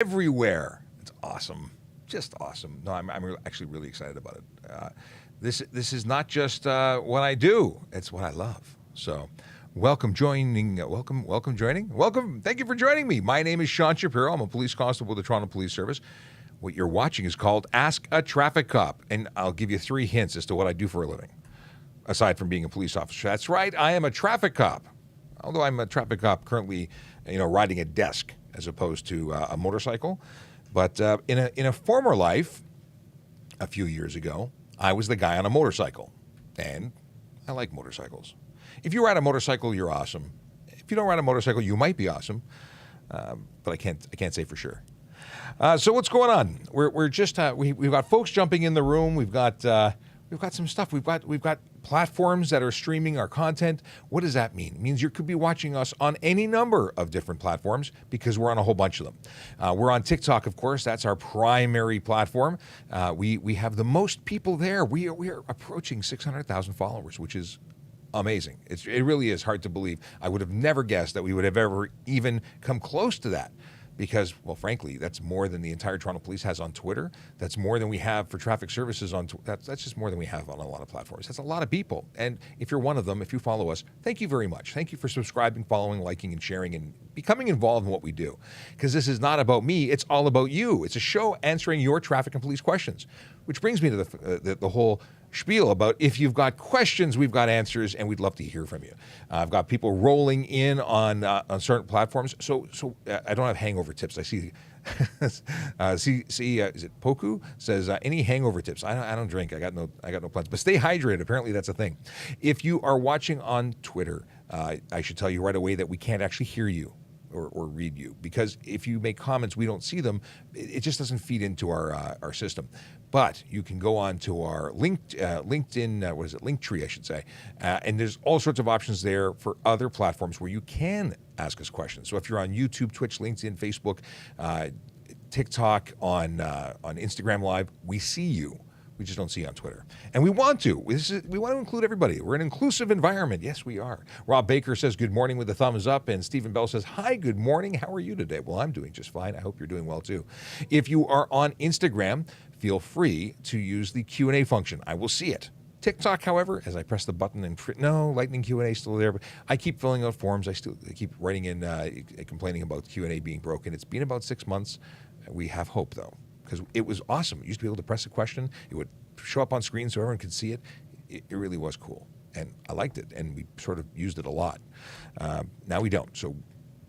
everywhere. It's awesome, just awesome. No, I'm actually really excited about it. This is not just what I do; it's what I love. So, welcome joining. Welcome joining. Welcome. Thank you for joining me. My name is Sean Shapiro. I'm a police constable with the Toronto Police Service. What you're watching is called Ask a Traffic Cop, and I'll give you 3 hints as to what I do for a living, aside from being a police officer. That's right, I am a traffic cop. Although I'm a traffic cop currently, riding a desk as opposed to a motorcycle. But in a former life, a few years ago, I was the guy on a motorcycle, and I like motorcycles. If you ride a motorcycle, you're awesome. If you don't ride a motorcycle, you might be awesome, but I can't say for sure. So what's going on? We're just we've got folks jumping in the room. We've got some stuff. We've got platforms that are streaming our content. What does that mean? It means you could be watching us on any number of different platforms because we're on a whole bunch of them. We're on TikTok, of course. That's our primary platform. We have the most people there. We are approaching 600,000 followers, which is amazing. It really is hard to believe. I would have never guessed that we would have ever even come close to that. Because, well, frankly, that's more than the entire Toronto Police has on Twitter. That's more than we have for traffic services on that's just more than we have on a lot of platforms. That's a lot of people. And if you're one of them, if you follow us, thank you very much. Thank you for subscribing, following, liking, and sharing, and becoming involved in what we do. Because this is not about me. It's all about you. It's a show answering your traffic and police questions, which brings me to the whole spiel about if you've got questions, we've got answers, and we'd love to hear from you. I've got people rolling in on certain platforms. So I don't have hangover tips. I see. Is it Poku says any hangover tips? I don't drink. I got no plans. But stay hydrated. Apparently that's a thing. If you are watching on Twitter, I should tell you right away that we can't actually hear you or read you, because if you make comments, we don't see them. It just doesn't feed into our system. But you can go on to our LinkedIn, Linktree, I should say, and there's all sorts of options there for other platforms where you can ask us questions. So if you're on YouTube, Twitch, LinkedIn, Facebook, TikTok, on Instagram Live, we see you. We just don't see you on Twitter. And we want to. We want to include everybody. We're an inclusive environment. Yes, we are. Rob Baker says good morning with a thumbs up. And Stephen Bell says, hi, good morning. How are you today? Well, I'm doing just fine. I hope you're doing well, too. If you are on Instagram, feel free to use the Q&A function. I will see it. TikTok, however, as I press the button and Lightning Q&A is still there, but I keep filling out forms. I keep writing in complaining about Q&A being broken. It's been about 6 months. We have hope, though, because it was awesome. You used to be able to press a question. It would show up on screen so everyone could see it. It really was cool, and I liked it, and we sort of used it a lot. Now we don't, so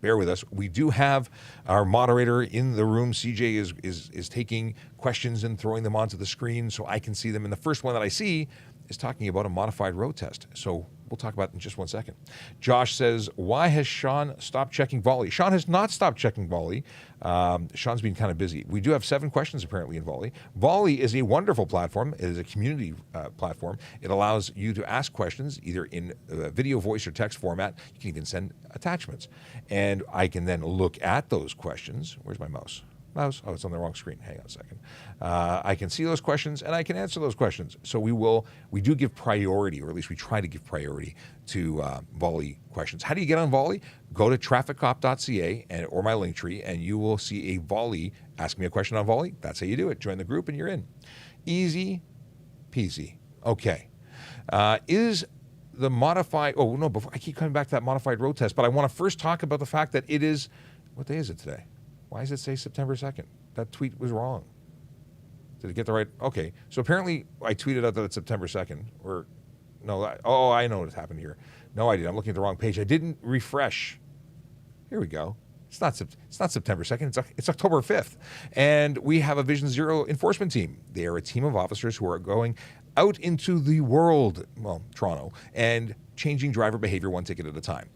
bear with us. We do have our moderator in the room. CJ is taking questions and throwing them onto the screen so I can see them. And the first one that I see is talking about a modified road test. So we'll talk about it in just 1 second. Josh says, why has Sean stopped checking volley? Sean has not stopped checking volley. Sean's been kind of busy. We do have 7 questions apparently in volley. Volley is a wonderful platform. It is a community platform. It allows you to ask questions either in video, voice, or text format. You can even send attachments. And I can then look at those questions. Where's my mouse? Oh, it's on the wrong screen. Hang on a second. I can see those questions and I can answer those questions. So we do give priority, or at least we try to give priority to volley questions. How do you get on volley? Go to trafficcop.ca or my Linktree, and you will see a volley. Ask me a question on volley. That's how you do it. Join the group and you're in. Easy peasy. Okay. Is the modified, before I keep coming back to that modified road test, but I want to first talk about the fact that it is, what day is it today? Why does it say September 2nd? That tweet was wrong. Did it get the right? Okay. So apparently I tweeted out that it's September 2nd. I know what happened here. No, I did. I'm looking at the wrong page. I didn't refresh. Here we go. It's not September 2nd. It's October 5th. And we have a Vision Zero enforcement team. They are a team of officers who are going out into the world, Toronto, and changing driver behavior one ticket at a time.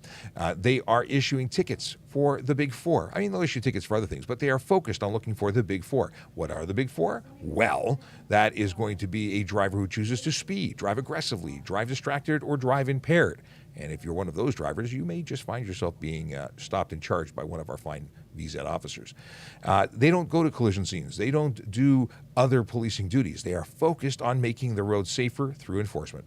They are issuing tickets for the Big Four. I mean, they'll issue tickets for other things, but they are focused on looking for the Big Four. What are the Big Four? Well, that is going to be a driver who chooses to speed, drive aggressively, drive distracted, or drive impaired. And if you're one of those drivers, you may just find yourself being stopped and charged by one of our fine VZ officers. They don't go to collision scenes. They don't do other policing duties. They are focused on making the road safer through enforcement.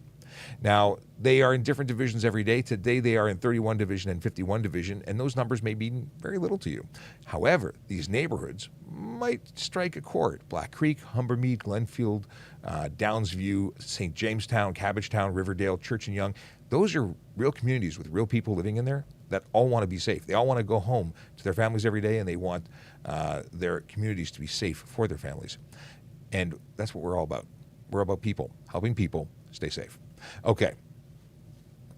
Now, they are in different divisions every day. Today, they are in 31 Division and 51 Division, and those numbers may mean very little to you. However, these neighborhoods might strike a chord. Black Creek, Humbermead, Glenfield, Downsview, St. Jamestown, Cabbagetown, Riverdale, Church and Young. Those are real communities with real people living in there that all want to be safe. They all want to go home to their families every day, and they want their communities to be safe for their families. And that's what we're all about. We're about people, helping people stay safe. Okay,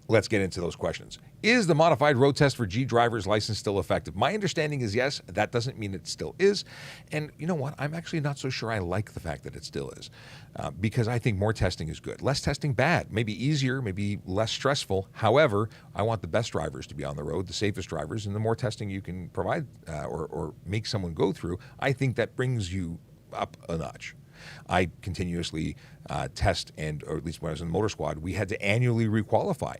let's get into those questions. Is the modified road test for G driver's license still effective? My understanding is yes. That doesn't mean it still is. And you know what? I'm actually not so sure I like the fact that it still is, because I think more testing is good. Less testing, bad. Maybe easier, maybe less stressful. However, I want the best drivers to be on the road, the safest drivers, and the more testing you can provide or make someone go through, I think that brings you up a notch. I continuously test, or at least when I was in the motor squad, we had to annually requalify.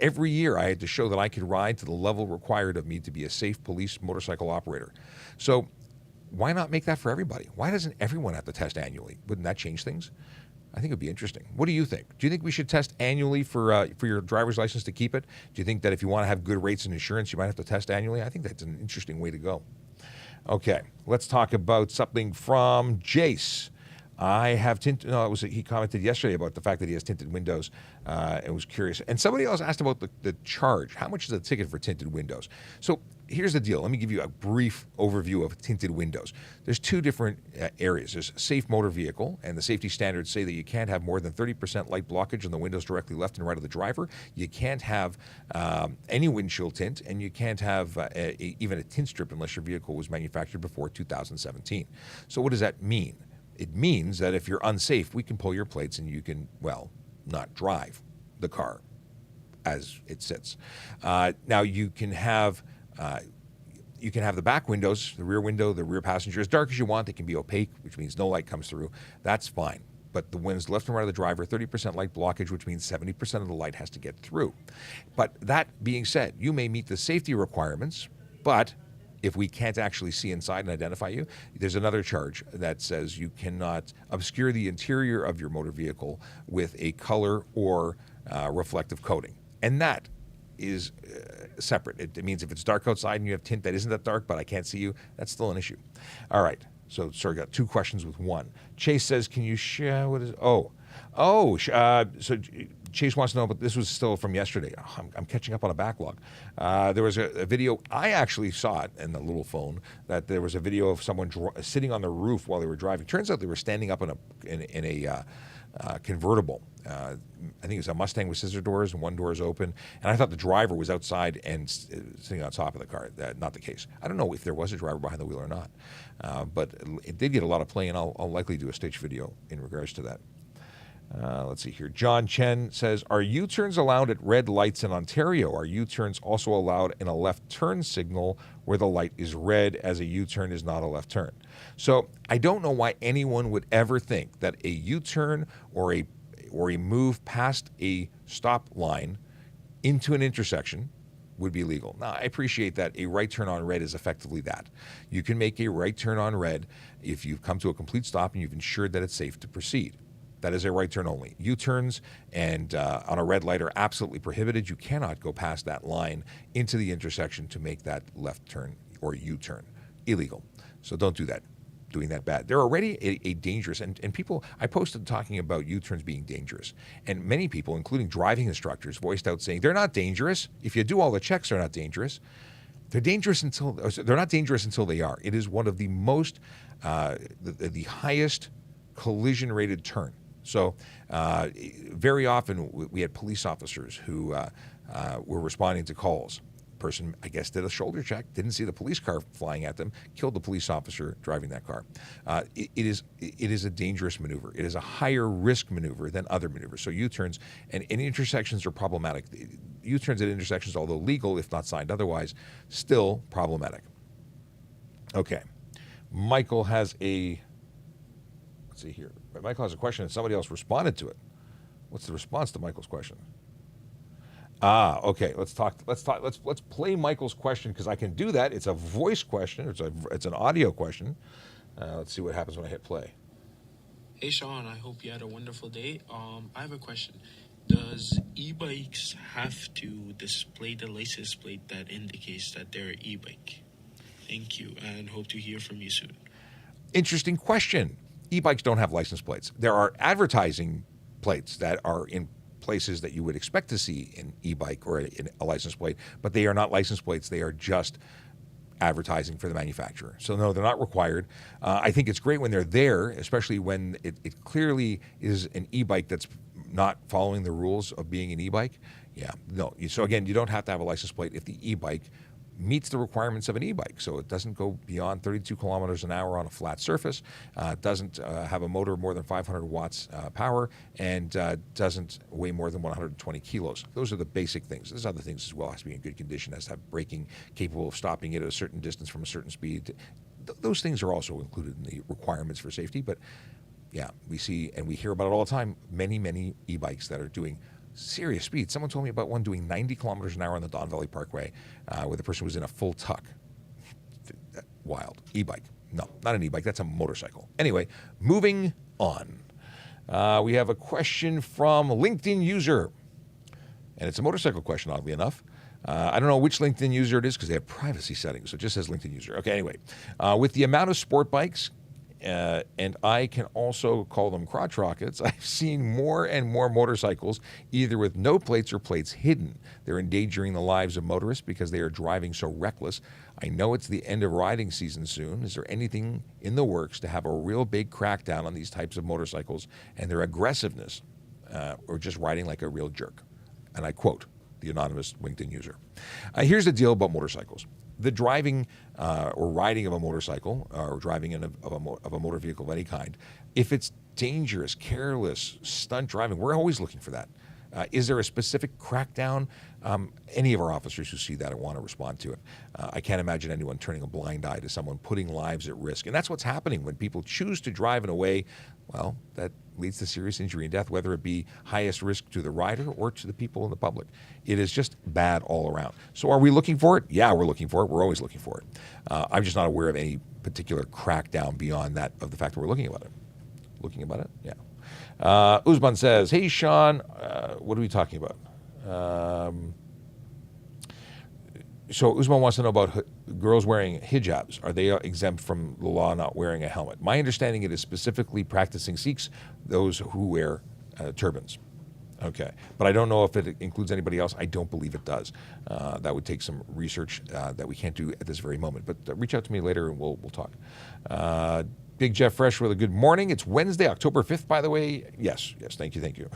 Every year I had to show that I could ride to the level required of me to be a safe police motorcycle operator. So why not make that for everybody? Why doesn't everyone have to test annually? Wouldn't that change things? I think it'd be interesting. What do you think? Do you think we should test annually for your driver's license to keep it? Do you think that if you want to have good rates and insurance, you might have to test annually? I think that's an interesting way to go. Okay, let's talk about something from Jace. I have tinted. No, he commented yesterday about the fact that he has tinted windows, and was curious. And somebody else asked about the charge. How much is a ticket for tinted windows? So here's the deal. Let me give you a brief overview of tinted windows. There's two different areas. There's safe motor vehicle, and the safety standards say that you can't have more than 30% light blockage on the windows directly left and right of the driver. You can't have any windshield tint, and you can't have even a tint strip unless your vehicle was manufactured before 2017. So what does that mean? It means that if you're unsafe, we can pull your plates and you can, well, not drive the car as it sits. Now you can have the back windows, the rear window, the rear passenger, as dark as you want. They can be opaque, which means no light comes through. That's fine. But the windows left and right of the driver, 30% light blockage, which means 70% of the light has to get through. But that being said, you may meet the safety requirements, but if we can't actually see inside and identify you, there's another charge that says you cannot obscure the interior of your motor vehicle with a color or reflective coating. And that is separate. It means if it's dark outside and you have tint that isn't that dark, but I can't see you, that's still an issue. All right. So, sorry, got two questions with one. Chase says, can you share what is, so Chase wants to know, but this was still from yesterday. I'm catching up on a backlog. There was a video. I actually saw it in the little phone, that there was a video of someone sitting on the roof while they were driving. Turns out they were standing up in a convertible. I think it was a Mustang with scissor doors and one door is open. And I thought the driver was outside and sitting on top of the car. Not the case. I don't know if there was a driver behind the wheel or not. But it did get a lot of play, and I'll likely do a staged video in regards to that. Let's see here. John Chen says, are U-turns allowed at red lights in Ontario? Are U-turns also allowed in a left turn signal where the light is red, as a U-turn is not a left turn? So I don't know why anyone would ever think that a U-turn or a move past a stop line into an intersection would be legal. Now, I appreciate that a right turn on red is effectively that. You can make a right turn on red if you've come to a complete stop and you've ensured that it's safe to proceed. That is a right turn only. U-turns and on a red light are absolutely prohibited. You cannot go past that line into the intersection to make that left turn or U-turn. Illegal. So don't do that. Doing that bad. They're already a dangerous, and people, I posted talking about U-turns being dangerous. And many people, including driving instructors, voiced out saying, they're not dangerous. If you do all the checks, they're not dangerous. They're not dangerous until they are. It is one of the most, the highest collision rated turn. So very often we had police officers who were responding to calls. Person, I guess, did a shoulder check, didn't see the police car flying at them, killed the police officer driving that car. It is a dangerous maneuver. It is a higher risk maneuver than other maneuvers. So U-turns and intersections are problematic. U-turns at intersections, although legal, if not signed otherwise, still problematic. Okay. Michael has a, let's see here. Michael has a question and somebody else responded to it. What's the response to Michael's question? Okay. Let's play Michael's question, because I can do that. It's a voice question. It's an audio question. Let's see what happens when I hit play. Hey Sean, I hope you had a wonderful day. I have a question. Does e-bikes have to display the license plate that indicates that they're an e-bike? Thank you, and hope to hear from you soon. Interesting question. E-bikes don't have license plates. There are advertising plates that are in places that you would expect to see an e-bike or a license plate, but they are not license plates. They are just advertising for the manufacturer. So no, they're not required. I think it's great when they're there, especially when it clearly is an e-bike that's not following the rules of being an e-bike. Yeah, no. So again, you don't have to have a license plate if the e-bike meets the requirements of an e-bike. So it doesn't go beyond 32 kilometers an hour on a flat surface, doesn't have a motor more than 500 watts power, and doesn't weigh more than 120 kilos. Those are the basic things. There's other things as well. It has to be in good condition, has to have braking capable of stopping it at a certain distance from a certain speed. Those things are also included in the requirements for safety. But yeah, we see and we hear about it all the time, many e-bikes that are doing serious speed. Someone told me about one doing 90 kilometers an hour on the Don Valley Parkway where the person was in a full tuck. Wild. E-bike. No, not an e-bike. That's a motorcycle. Anyway, moving on. We have a question from LinkedIn user. And it's a motorcycle question, oddly enough. I don't know which LinkedIn user it is because they have privacy settings. So it just says LinkedIn user. Okay, anyway. With the amount of sport bikes, and I can also call them crotch rockets, I've seen more and more motorcycles either with no plates or plates hidden. They're endangering the lives of motorists because they are driving so reckless. I know it's the end of riding season soon. Is there anything in the works to have a real big crackdown on these types of motorcycles and their aggressiveness, or just riding like a real jerk? And I quote the anonymous LinkedIn user. Here's the deal about motorcycles. The driving or riding of a motorcycle or driving of a motor vehicle of any kind, if it's dangerous, careless, stunt driving, we're always looking for that. Is there a specific crackdown? Any of our officers who see that and want to respond to it. I can't imagine anyone turning a blind eye to someone putting lives at risk. And that's what's happening when people choose to drive in a way, well, that leads to serious injury and death, whether it be highest risk to the rider or to the people in the public. It is just bad all around. So are we looking for it? Yeah, we're looking for it. We're always looking for it. I'm just not aware of any particular crackdown beyond that of the fact that we're looking about it. Looking about it? Yeah. Usman says, hey, Sean, what are we talking about? So Usman wants to know about girls wearing hijabs. Are they exempt from the law not wearing a helmet? My understanding, it is specifically practicing Sikhs, those who wear turbans. Okay, but I don't know if it includes anybody else. I don't believe it does. That would take some research that we can't do at this very moment. But reach out to me later and we'll talk. Big Jeff Fresh with a good morning. It's Wednesday, October 5th, by the way. Yes, thank you.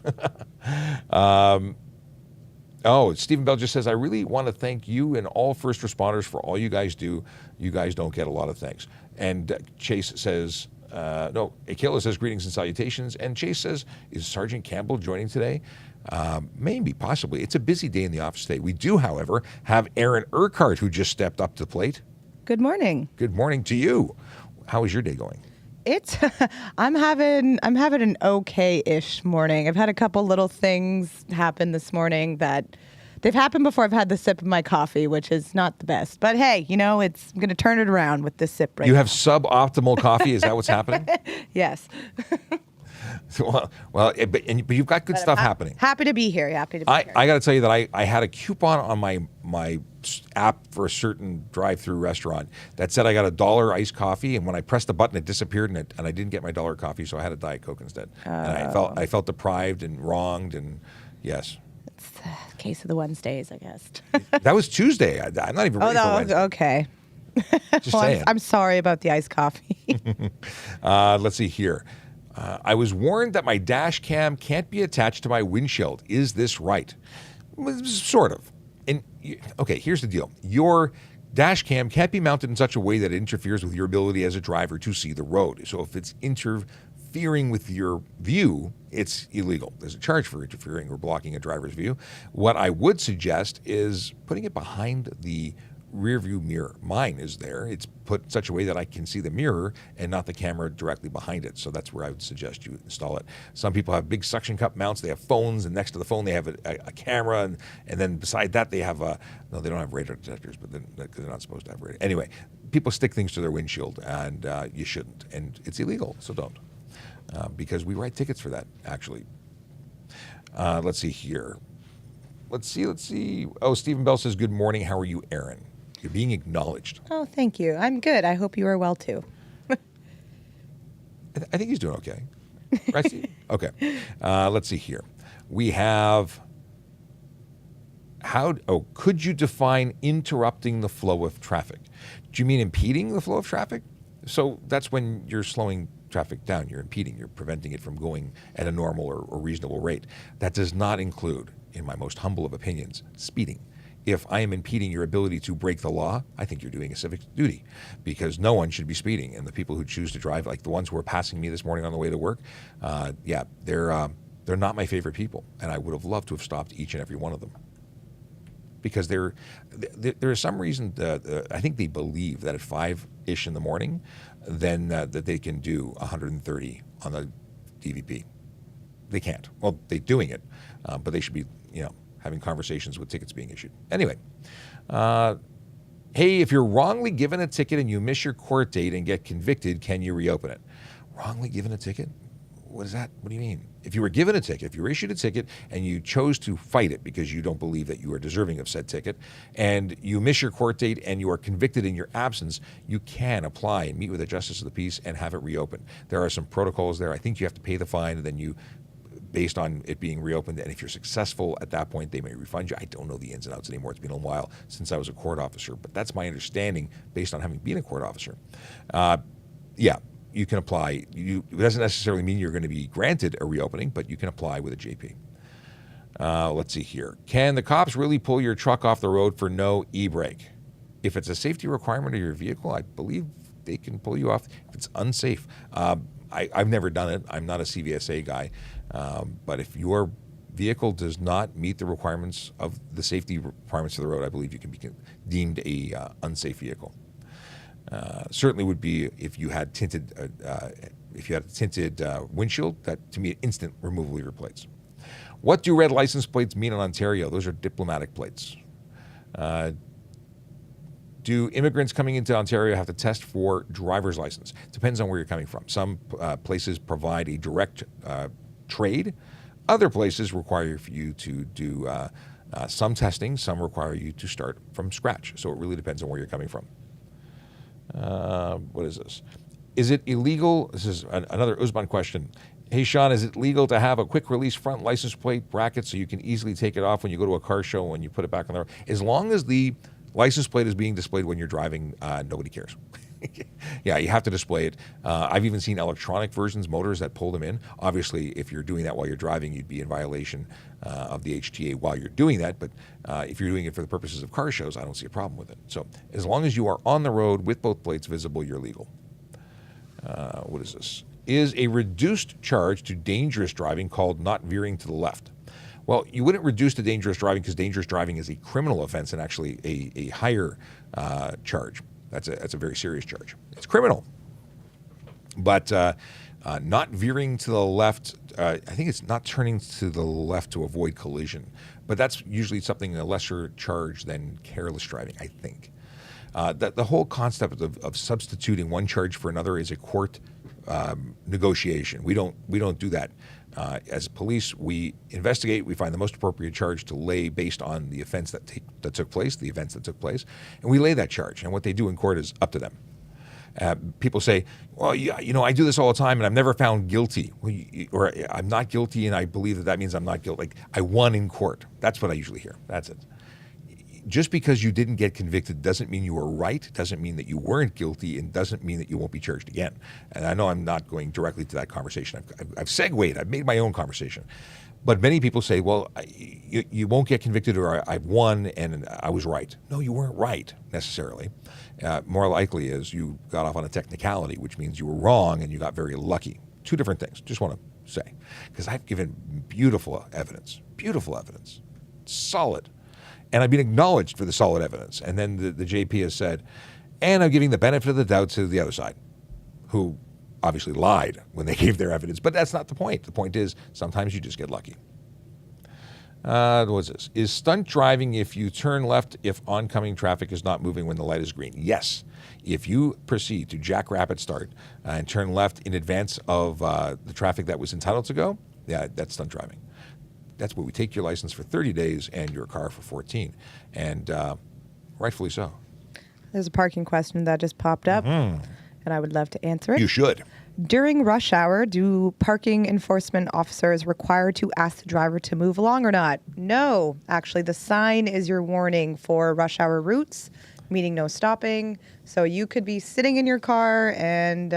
Stephen Bell just says, I really want to thank you and all first responders for all you guys do. You guys don't get a lot of thanks. And Chase says, Akela says, greetings and salutations. And Chase says, is Sergeant Campbell joining today? Maybe, possibly. It's a busy day in the office today. We do, however, have Aaron Urquhart, who just stepped up to the plate. Good morning. Good morning to you. How is your day going? I'm having an okay-ish morning. I've had a couple little things happen this morning that they've happened before I've had the sip of my coffee, which is not the best. But hey, I'm going to turn it around with this sip right now. You have suboptimal coffee? Is that what's happening? Yes. but you've got good stuff happening. Happy to be here. Here. I got to tell you that I had a coupon on my app for a certain drive-through restaurant that said I got $1 iced coffee, and when I pressed the button, it disappeared, and I didn't get my $1 coffee, so I had a Diet Coke instead. And I felt deprived and wronged, and yes. It's the case of the Wednesdays, I guess. That was Tuesday. I'm not even ready for Wednesday. Okay. Just saying. I'm sorry about the iced coffee. Let's see here. I was warned that my dash cam can't be attached to my windshield. Is this right? Sort of. And okay, here's the deal. Your dash cam can't be mounted in such a way that it interferes with your ability as a driver to see the road. So if it's interfering with your view, it's illegal. There's a charge for interfering or blocking a driver's view. What I would suggest is putting it behind the rear view mirror. Mine is there. It's put in such a way that I can see the mirror and not the camera directly behind it. So that's where I would suggest you install it. Some people have big suction cup mounts. They have phones, and next to the phone they have a camera, and then beside that they have no, they don't have radar detectors, but because they're not supposed to have radar. Anyway, people stick things to their windshield, and you shouldn't. And it's illegal, so don't. Because we write tickets for that, actually. Let's see here. Let's see. Oh, Stephen Bell says, good morning. How are you, Aaron? You're being acknowledged. Oh, thank you. I'm good. I hope you are well, too. I think he's doing okay. Right, Steve? Okay. Let's see here. We have, could you define interrupting the flow of traffic? Do you mean impeding the flow of traffic? So that's when you're slowing traffic down. You're impeding. You're preventing it from going at a normal or reasonable rate. That does not include, in my most humble of opinions, speeding. If I am impeding your ability to break the law, I think you're doing a civic duty, because no one should be speeding. And the people who choose to drive, like the ones who were passing me this morning on the way to work, they're not my favorite people. And I would have loved to have stopped each and every one of them. Because there is some reason I think they believe that at 5-ish in the morning, then that they can do 130 on the DVP. They can't. Well, they're doing it, but they should be, having conversations with tickets being issued. Anyway, hey, if you're wrongly given a ticket and you miss your court date and get convicted, can you reopen it? Wrongly given a ticket? What is that? What do you mean? If you were given a ticket, if you were issued a ticket and you chose to fight it because you don't believe that you are deserving of said ticket, and you miss your court date and you are convicted in your absence, you can apply and meet with a justice of the peace and have it reopened. There are some protocols there. I think you have to pay the fine, and then you, based on it being reopened, and if you're successful at that point, they may refund you. I don't know the ins and outs anymore. It's been a while since I was a court officer, but that's my understanding based on having been a court officer. You can apply. It doesn't necessarily mean you're going to be granted a reopening, but you can apply with a JP. Let's see here. Can the cops really pull your truck off the road for no e-brake? If it's a safety requirement of your vehicle, I believe they can pull you off if it's unsafe. I've never done it. I'm not a CVSA guy. But if your vehicle does not meet the requirements of the safety requirements of the road, I believe you can be deemed a unsafe vehicle. Certainly would be if you had tinted windshield. That, to me, instant removal of your plates. What do red license plates mean in Ontario? Those are diplomatic plates. Do immigrants coming into Ontario have to test for driver's license? Depends on where you're coming from. Some places provide a direct trade. Other places require you to do some testing. Some require you to start from scratch. So it really depends on where you're coming from. What is this? Is it illegal? This is another Usman question. Hey, Sean, is it legal to have a quick release front license plate bracket so you can easily take it off when you go to a car show and you put it back on there? As long as the license plate is being displayed when you're driving, nobody cares. Yeah, you have to display it. I've even seen electronic versions, motors that pull them in. Obviously, if you're doing that while you're driving, you'd be in violation of the HTA while you're doing that. But if you're doing it for the purposes of car shows, I don't see a problem with it. So as long as you are on the road with both plates visible, you're legal. What is this? Is a reduced charge to dangerous driving called not veering to the left? Well, you wouldn't reduce to dangerous driving because dangerous driving is a criminal offense and actually a higher charge. That's a very serious charge. It's criminal. But not veering to the left, I think it's not turning to the left to avoid collision. But that's usually something a lesser charge than careless driving, I think. The whole concept of substituting one charge for another is a court negotiation. We don't do that. As police, we investigate. We find the most appropriate charge to lay based on the offense that took place, the events that took place, and we lay that charge. And what they do in court is up to them. People say, well, I do this all the time and I'm never found guilty. Or I'm not guilty and I believe that means I'm not guilty. Like, I won in court. That's what I usually hear. That's it. Just because you didn't get convicted doesn't mean you were right, doesn't mean that you weren't guilty, and doesn't mean that you won't be charged again. And I know I'm not going directly to that conversation. I've segued. I've made my own conversation. But many people say, well, you won't get convicted, or I've won and I was right. No, you weren't right necessarily. More likely is you got off on a technicality, which means you were wrong and you got very lucky. Two different things. Just want to say, because I've given beautiful evidence, solid. And I've been acknowledged for the solid evidence. And then the JP has said, and I'm giving the benefit of the doubt to the other side, who obviously lied when they gave their evidence. But that's not the point. The point is sometimes you just get lucky. What's this? Is stunt driving if you turn left if oncoming traffic is not moving when the light is green? Yes. If you proceed to jackrabbit start and turn left in advance of the traffic that was entitled to go, yeah, that's stunt driving. That's where we take your license for 30 days and your car for 14, and rightfully so. There's a parking question that just popped up, and I would love to answer it. You should. During rush hour, do parking enforcement officers require to ask the driver to move along or not? No. Actually, the sign is your warning for rush hour routes, meaning no stopping. So you could be sitting in your car and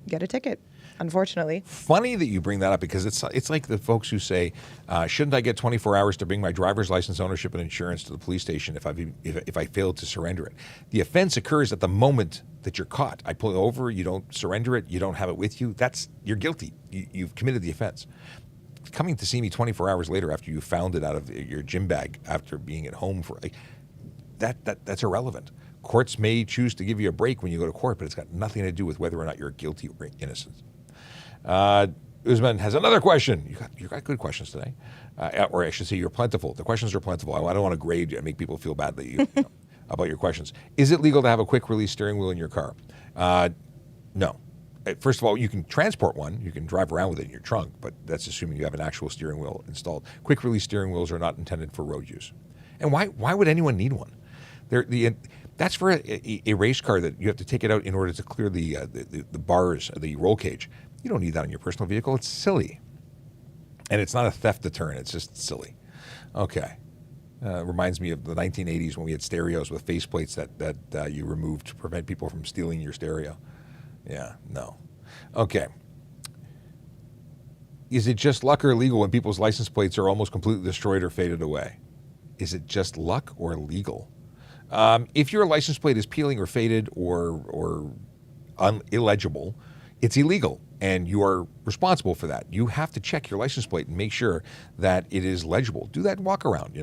get a ticket, unfortunately. Funny that you bring that up, because it's like the folks who say, shouldn't I get 24 hours to bring my driver's license, ownership, and insurance to the police station if I failed to surrender it? The offense occurs at the moment that you're caught. I pull you over, you don't surrender it, you don't have it with you, you're guilty. You've committed the offense. Coming to see me 24 hours later after you found it out of your gym bag after being at home for that's irrelevant. Courts may choose to give you a break when you go to court, but it's got nothing to do with whether or not you're guilty or innocent. Usman has another question. You got good questions today, or I should say, you're plentiful. The questions are plentiful. I don't want to grade you and make people feel bad that you know, about your questions. Is it legal to have a quick release steering wheel in your car? No. First of all, you can transport one. You can drive around with it in your trunk, but that's assuming you have an actual steering wheel installed. Quick release steering wheels are not intended for road use. And why would anyone need one? That's for a race car that you have to take it out in order to clear the bars, the roll cage. You don't need that on your personal vehicle. It's silly. And it's not a theft deterrent. It's just silly. Okay. Reminds me of the 1980s when we had stereos with faceplates that you removed to prevent people from stealing your stereo. Yeah, no. Okay. Is it just luck or legal when people's license plates are almost completely destroyed or faded away? Is it just luck or legal? If your license plate is peeling or faded or illegible, it's illegal, and you are responsible for that. You have to check your license plate and make sure that it is legible. Do that walk around,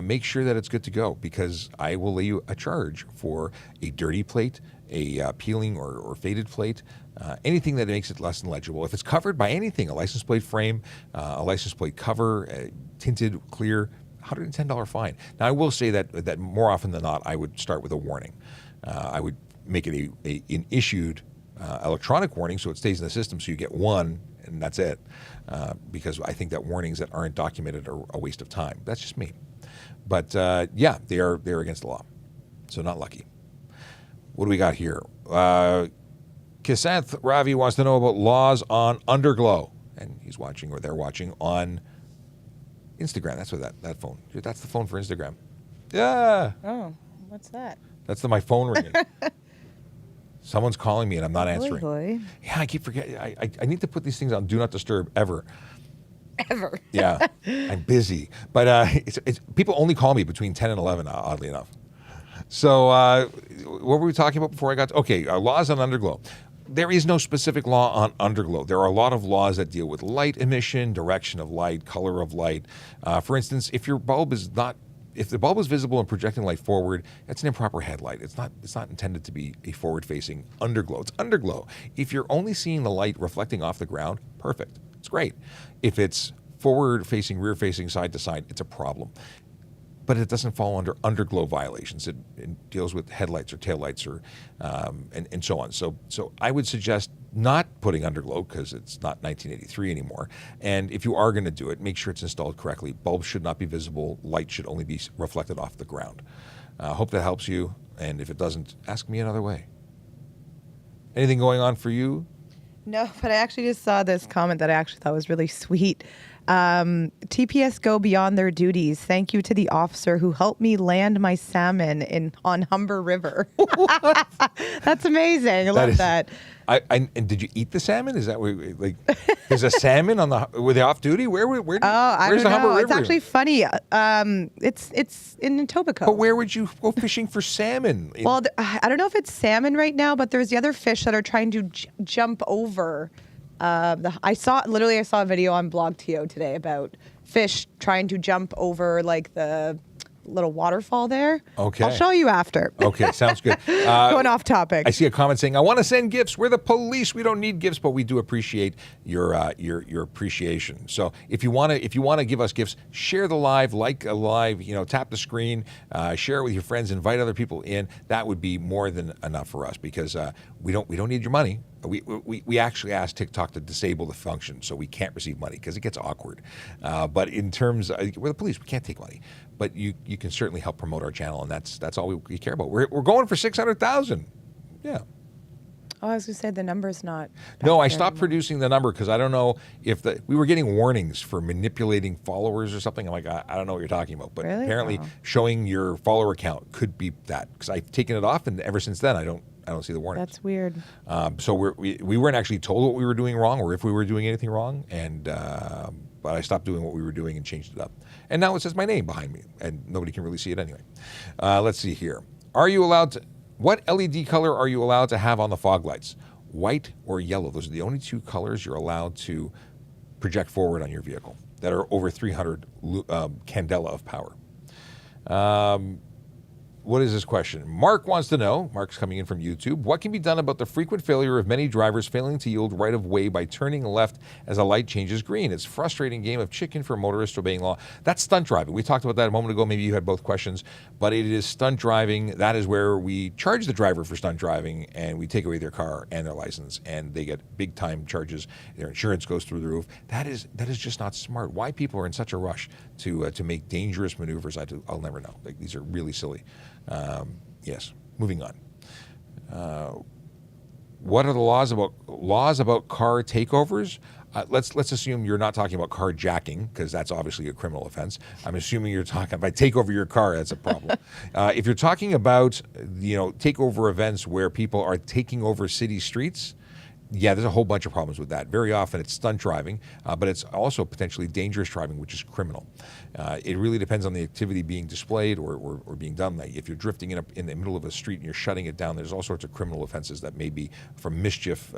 make sure that it's good to go, because I will lay you a charge for a dirty plate, a peeling or faded plate, anything that makes it less than legible. If it's covered by anything, a license plate frame, a license plate cover, tinted, clear, $110 fine. Now, I will say that more often than not, I would start with a warning. I would make it an issued electronic warning, so it stays in the system, so you get one, and that's it. Because I think that warnings that aren't documented are a waste of time. That's just me. But yeah, they are against the law, so not lucky. What do we got here? Kisanth Ravi wants to know about laws on underglow, and he's watching, or they're watching, on Instagram. That's what that phone. That's the phone for Instagram. Yeah. Oh, what's that? That's my phone ringing. Someone's calling me and I'm not answering. Boy. Yeah, I keep forgetting. I need to put these things on Do Not Disturb ever. Ever. Yeah, I'm busy. But it's people only call me between 10 and 11, oddly enough. So what were we talking about before I got to... Okay, laws on underglow. There is no specific law on underglow. There are a lot of laws that deal with light emission, direction of light, color of light. For instance, if the bulb is visible and projecting light forward, that's an improper headlight. It's not intended to be a forward-facing underglow. It's underglow. If you're only seeing the light reflecting off the ground, perfect. It's great. If it's forward-facing, rear-facing, side-to-side, it's a problem. But it doesn't fall under underglow violations. It deals with headlights or taillights or and so on. So I would suggest not putting underglow, because it's not 1983 anymore. And if you are going to do it, make sure it's installed correctly. Bulbs should not be visible. Light should only be reflected off the ground. Hope that helps you. And if it doesn't, ask me another way. Anything going on for you? No, but I actually just saw this comment that I actually thought was really sweet. TPS go beyond their duties. Thank you to the officer who helped me land my salmon on Humber River. That's amazing. I love that. And did you eat the salmon? Is that like there's a salmon with the off duty? Where's the Humber River? It's actually funny. It's in Etobicoke. But where would you go fishing for salmon? Well, I don't know if it's salmon right now, but there's the other fish that are trying to jump over. I saw a video on BlogTO today about fish trying to jump over like the little waterfall there. Okay. I'll show you after. Okay, sounds good. Going off topic. I see a comment saying, I want to send gifts. We're the police. We don't need gifts, but we do appreciate your appreciation. So if you want to give us gifts, share the live, like a live, tap the screen, share it with your friends, invite other people in. That would be more than enough for us, because we don't need your money. we actually asked TikTok to disable the function so we can't receive money because it gets awkward. But in terms, we're the police, we can't take money. But you can certainly help promote our channel, and that's all we care about. We're going for 600,000. Yeah. Oh, I was going to say the number's not. No, I stopped producing the number because I don't know if we were getting warnings for manipulating followers or something. I'm like, I don't know what you're talking about. But really? apparently showing your follower count could be that, because I've taken it off, and ever since then I don't see the warnings. That's weird. So we weren't actually told what we were doing wrong or if we were doing anything wrong, and but I stopped doing what we were doing and changed it up. And now it says my name behind me, and nobody can really see it anyway. Let's see here. Are you allowed to? What LED color are you allowed to have on the fog lights? White or yellow? Those are the only two colors you're allowed to project forward on your vehicle that are over 300 candela of power. What is this question? Mark wants to know, Mark's coming in from YouTube, what can be done about the frequent failure of many drivers failing to yield right of way by turning left as a light changes green? It's a frustrating game of chicken for motorists obeying law. That's stunt driving. We talked about that a moment ago. Maybe you had both questions, but it is stunt driving. That is where we charge the driver for stunt driving, and we take away their car and their license, and they get big time charges. Their insurance goes through the roof. That is just not smart. Why people are in such a rush to make dangerous maneuvers, I'll never know. Like, these are really silly. Yes, moving on. What are the laws about car takeovers? Let's assume you're not talking about carjacking, because that's obviously a criminal offense. I'm assuming you're talking, if I take over your car, that's a problem. If you're talking about takeover events where people are taking over city streets, yeah, there's a whole bunch of problems with that. Very often it's stunt driving, but it's also potentially dangerous driving, which is criminal. It really depends on the activity being displayed or being done. Like, if you're drifting in the middle of a street and you're shutting it down, there's all sorts of criminal offenses that may be from mischief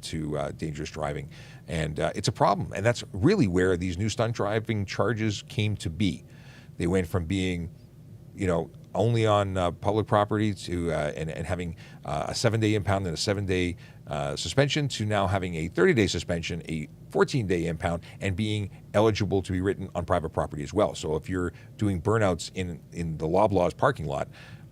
to dangerous driving. And it's a problem. And that's really where these new stunt driving charges came to be. They went from being, only on public property to and having a 7-day impound and a 7-day suspension, to now having a 30-day suspension, a 14-day impound, and being eligible to be written on private property as well. So if you're doing burnouts in the Loblaws parking lot,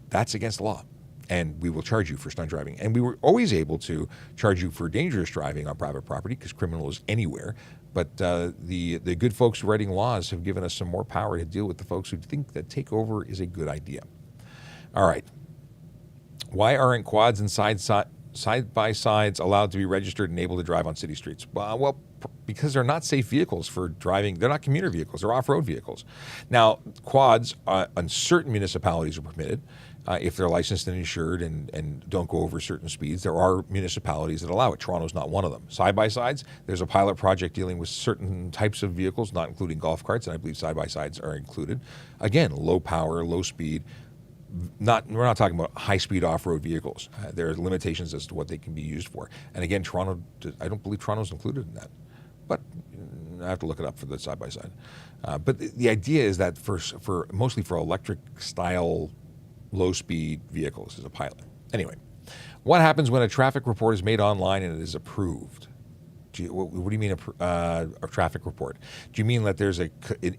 that's against the law, and we will charge you for stunt driving. And we were always able to charge you for dangerous driving on private property because criminal is anywhere. But the good folks writing laws have given us some more power to deal with the folks who think that takeover is a good idea. All right. Why aren't quads and side-by-sides allowed to be registered and able to drive on city streets? Well, because they're not safe vehicles for driving. They're not commuter vehicles. They're off-road vehicles. Now, quads on certain municipalities are permitted if they're licensed and insured and don't go over certain speeds. There are municipalities that allow it. Toronto's not one of them. Side-by-sides, there's a pilot project dealing with certain types of vehicles, not including golf carts, and I believe side-by-sides are included. Again, low power, low speed. We're not talking about high-speed off-road vehicles. There are limitations as to what they can be used for. And again, I don't believe Toronto's included in that. But I have to look it up for the side-by-side. But the idea is that for mostly for electric-style low-speed vehicles is a pilot. Anyway, what happens when a traffic report is made online and it is approved? What do you mean a traffic report? Do you mean that there's an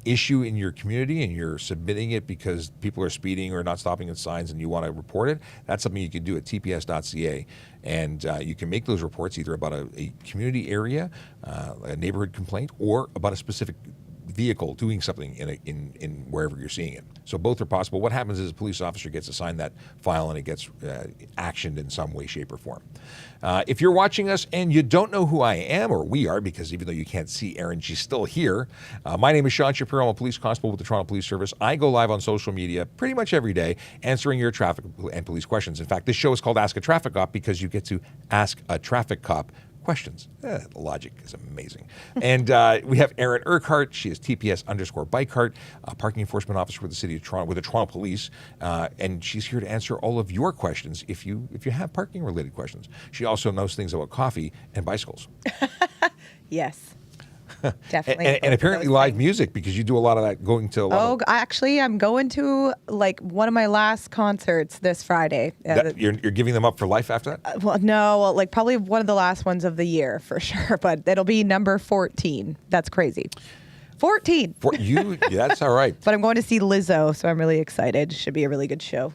issue in your community and you're submitting it because people are speeding or not stopping at signs and you want to report it? That's something you can do at tps.ca. And you can make those reports either about a community area, a neighborhood complaint, or about a specific vehicle doing something in wherever you're seeing it. So both are possible. What happens is a police officer gets assigned that file and it gets actioned in some way, shape, or form. If you're watching us and you don't know who I am, or we are, because even though you can't see Erin, she's still here. My name is Sean Shapiro. I'm a police constable with the Toronto Police Service. I go live on social media pretty much every day answering your traffic and police questions. In fact, this show is called Ask a Traffic Cop because you get to ask a traffic cop questions. The logic is amazing. And we have Erin Urquhart. She is TPS_Bikehart, parking enforcement officer with the City of Toronto, with the Toronto Police. And she's here to answer all of your questions if you have parking related questions. She also knows things about coffee and bicycles. Yes. Definitely. and apparently live music, because you do a lot of that, going to a lot of... Actually, I'm going to one of my last concerts this Friday. You're giving them up for life after that? Probably one of the last ones of the year for sure, but it'll be number 14. That's crazy. 14. That's all right. But I'm going to see Lizzo, so I'm really excited. Should be a really good show.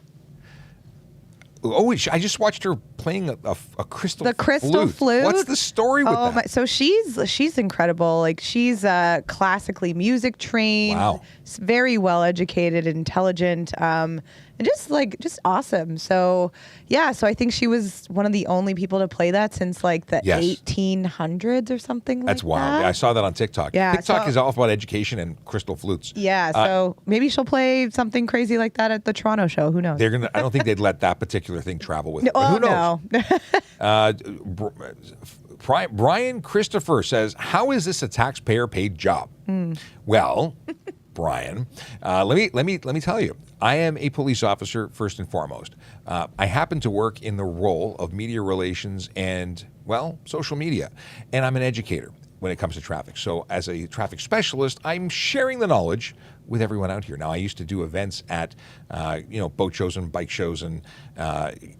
I just watched her playing a crystal The crystal flute. What's the story with that? So she's incredible. Like she's classically music trained. Wow. Very well educated, intelligent, and just awesome. So yeah, so I think she was one of the only people to play that since like the Yes. 1800s or something. That's like wild. that. Yeah, I saw that on TikTok. Yeah, TikTok so- is all about education and crystal flutes. Yeah, so maybe she'll play something crazy like that at the Toronto show. Who knows? They're gonna. I don't think they'd let that particular thing travel with. No, But who knows? no. Brian Christopher says, "How is this a taxpayer-paid job?" Well, Brian, let me tell you. I am a police officer first and foremost. I happen to work in the role of media relations and social media, and I'm an educator when it comes to traffic. So as a traffic specialist, I'm sharing the knowledge with everyone out here. Now, I used to do events at, boat shows and bike shows and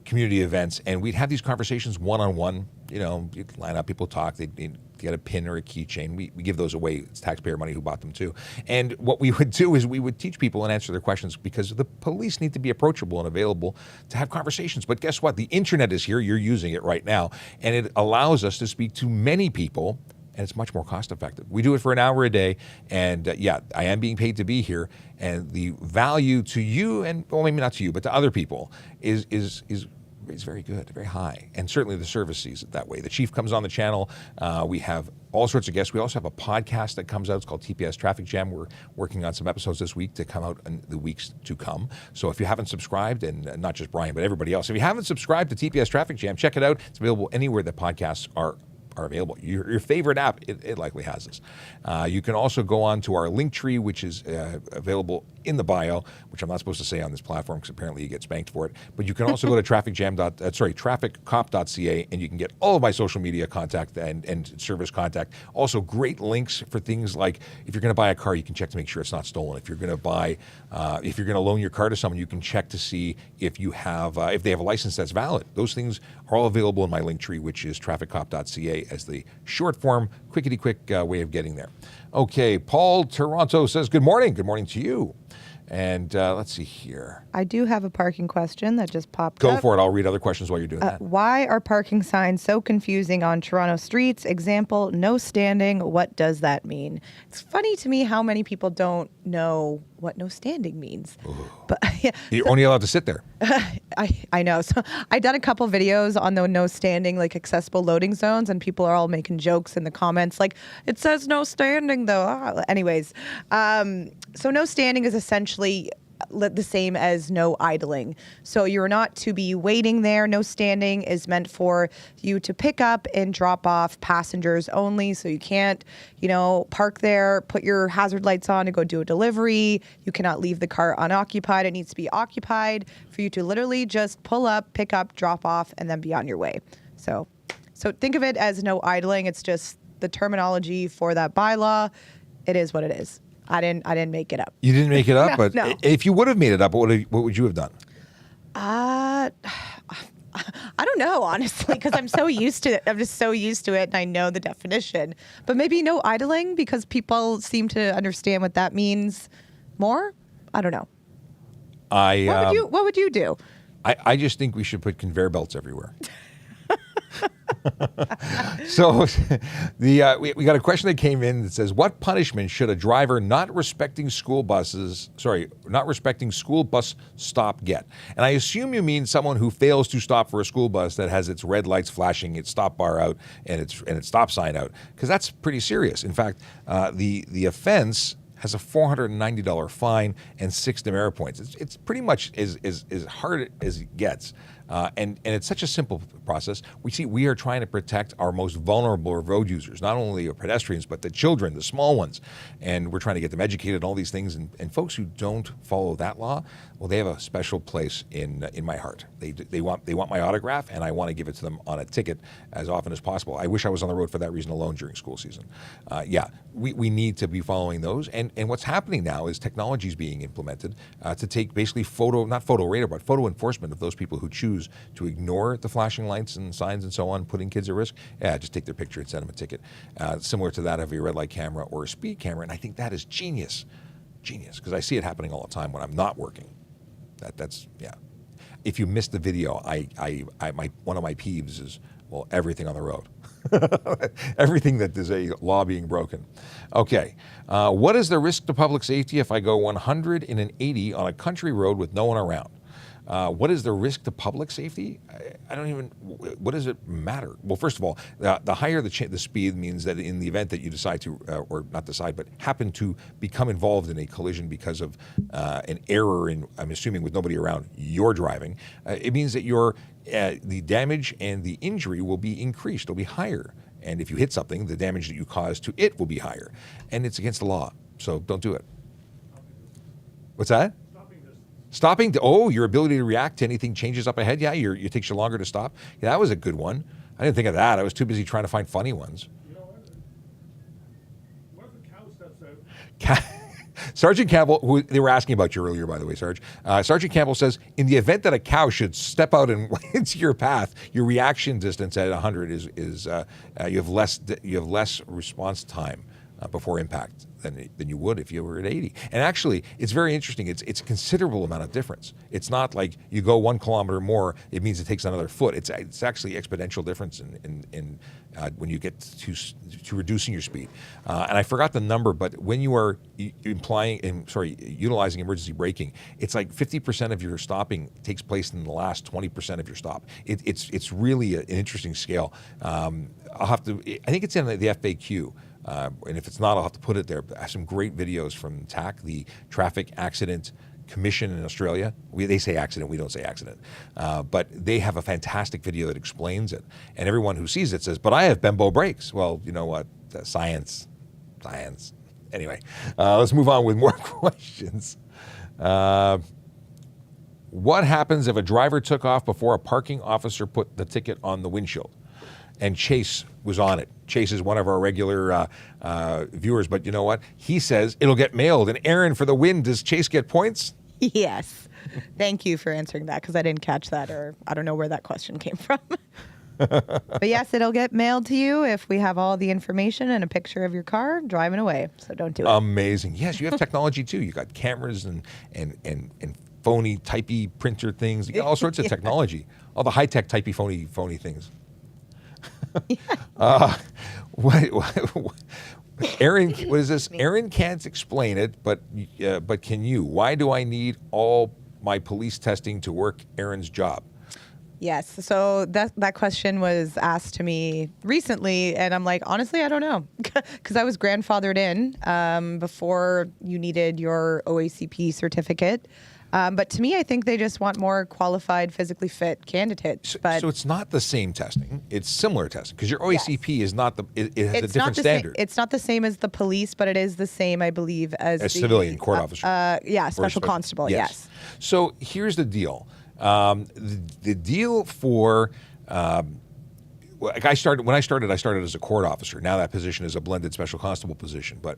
community events, and we'd have these conversations one-on-one. You'd line up, people talk, they'd get a pin or a keychain. We give those away. It's taxpayer money who bought them too. And what we would do is we would teach people and answer their questions because the police need to be approachable and available to have conversations. But guess what? The internet is here. You're using it right now, and it allows us to speak to many people, and it's much more cost effective. We do it for an hour a day, and I am being paid to be here, and the value to you, and maybe not to you, but to other people, is very good, very high, and certainly the service sees it that way. The chief comes on the channel. We have all sorts of guests. We also have a podcast that comes out. It's called TPS Traffic Jam. We're working on some episodes this week to come out in the weeks to come. So if you haven't subscribed, and not just Brian, but everybody else, if you haven't subscribed to TPS Traffic Jam, check it out. It's available anywhere that podcasts are available. Your favorite app, it likely has this. You can also go on to our link tree, which is available in the bio, which I'm not supposed to say on this platform because apparently you get spanked for it. But you can also go to trafficcop.ca, and you can get all of my social media contact and service contact. Also, great links for things like if you're going to buy a car, you can check to make sure it's not stolen. If you're going to if you're going to loan your car to someone, you can check to see if they have a license that's valid. Those things are all available in my link tree, which is trafficcop.ca as the short form, quickety-quick way of getting there. Okay, Paul Toronto says, good morning. Good morning to you. And let's see here. I do have a parking question that just popped Go up. for it. I'll read other questions while you're doing that. Why are parking signs so confusing on Toronto streets? Example, no standing. What does that mean? It's funny to me how many people don't know what no standing means. Ooh. But yeah, You're only allowed to sit there. I know. So I done a couple videos on the no standing, like accessible loading zones, and people are all making jokes in the comments, like it says no standing though. Anyways, so no standing is essentially the same as no idling. So you're not to be waiting there. No standing is meant for you to pick up and drop off passengers only. So you can't, park there, put your hazard lights on and go do a delivery. You cannot leave the car unoccupied. It needs to be occupied for you to literally just pull up, pick up, drop off, and then be on your way. So think of it as no idling. It's just the terminology for that bylaw. It is what it is. I didn't make it up. You didn't make it up, but No. if you would have made it up, what would you have done? I don't know, honestly, because I'm so used to it. I'm just so used to it, and I know the definition. But maybe no idling, because people seem to understand what that means more. I don't know. What would you do? I just think we should put conveyor belts everywhere. So we got a question that came in that says, what punishment should a driver not respecting school bus stop get? And I assume you mean someone who fails to stop for a school bus that has its red lights flashing, its stop bar out, and its stop sign out, because that's pretty serious. In fact, the offense has a $490 fine and 6 demerit points. It's pretty much as hard as it gets. And it's such a simple process. We are trying to protect our most vulnerable road users, not only our pedestrians, but the children, the small ones. And we're trying to get them educated, all these things. And folks who don't follow that law, well, they have a special place in my heart. They want my autograph, and I want to give it to them on a ticket as often as possible. I wish I was on the road for that reason alone during school season. We need to be following those. And what's happening now is technology is being implemented to take basically not photo radar, but photo enforcement of those people who choose to ignore the flashing lights and signs and so on, putting kids at risk. Just take their picture and send them a ticket. Similar to that of a red light camera or a speed camera. And I think that is genius, because I see it happening all the time when I'm not working. That's. if you missed the video, one of my peeves is, well, everything on the road. Everything that is a law being broken. Okay. What is the risk to public safety if I go 100 in an 80 on a country road with no one around? What is the risk to public safety? I don't even, what does it matter? Well, first of all, the higher the speed means that in the event that you decide to, or not decide, but happen to become involved in a collision because of an error in, I'm assuming with nobody around, you're driving, it means that the damage and the injury will be increased, it'll be higher. And if you hit something, the damage that you cause to it will be higher. And it's against the law, so don't do it. What's that? Stopping, your ability to react to anything changes up ahead. Yeah, it takes you longer to stop. Yeah, that was a good one. I didn't think of that. I was too busy trying to find funny ones. You know what if a cow steps out? Sergeant Campbell, who they were asking about you earlier, by the way, Sarge. Sergeant Campbell says, in the event that a cow should step out and into your path, your reaction distance at 100 is you have less response time before impact than you would if you were at 80. And actually, it's very interesting. It's a considerable amount of difference. It's not like you go 1 kilometer more, it means it takes another foot. It's actually exponential difference in when you get to reducing your speed. And I forgot the number, but when you are utilizing emergency braking, it's like 50% of your stopping takes place in the last 20% of your stop. It's really an interesting scale. I think it's in the FAQ. And if it's not, I'll have to put it there. But I have some great videos from TAC, the Traffic Accident Commission in Australia. They say accident, we don't say accident. But they have a fantastic video that explains it. And everyone who sees it says, but I have Bembo brakes. Well, you know what? Science. Anyway, let's move on with more questions. What happens if a driver took off before a parking officer put the ticket on the windshield? And Chase was on it. Chase is one of our regular viewers, but you know what? He says it'll get mailed. And Aaron, for the win, does Chase get points? Yes. Thank you for answering that, because I didn't catch that, or I don't know where that question came from. But yes, it'll get mailed to you if we have all the information and a picture of your car driving away. So don't do it. Amazing. Yes, you have technology too. You got cameras and phony typey printer things. You got all sorts of technology. All the high-tech typey phony things. Aaron, what is this? Aaron can't explain it, but can you? Why do I need all my police testing to work Aaron's job? Yes. So that question was asked to me recently, and I'm like, honestly, I don't know, because I was grandfathered in before you needed your OACP certificate. But to me, I think they just want more qualified, physically fit candidates. So it's not the same testing; it's similar testing, because your OACP is not it has a different standard. It's not the same as the police, but it is the same, I believe, as the civilian court officer. Special constable. Yes. So here's the deal. The deal for when I started as a court officer. Now that position is a blended special constable position, but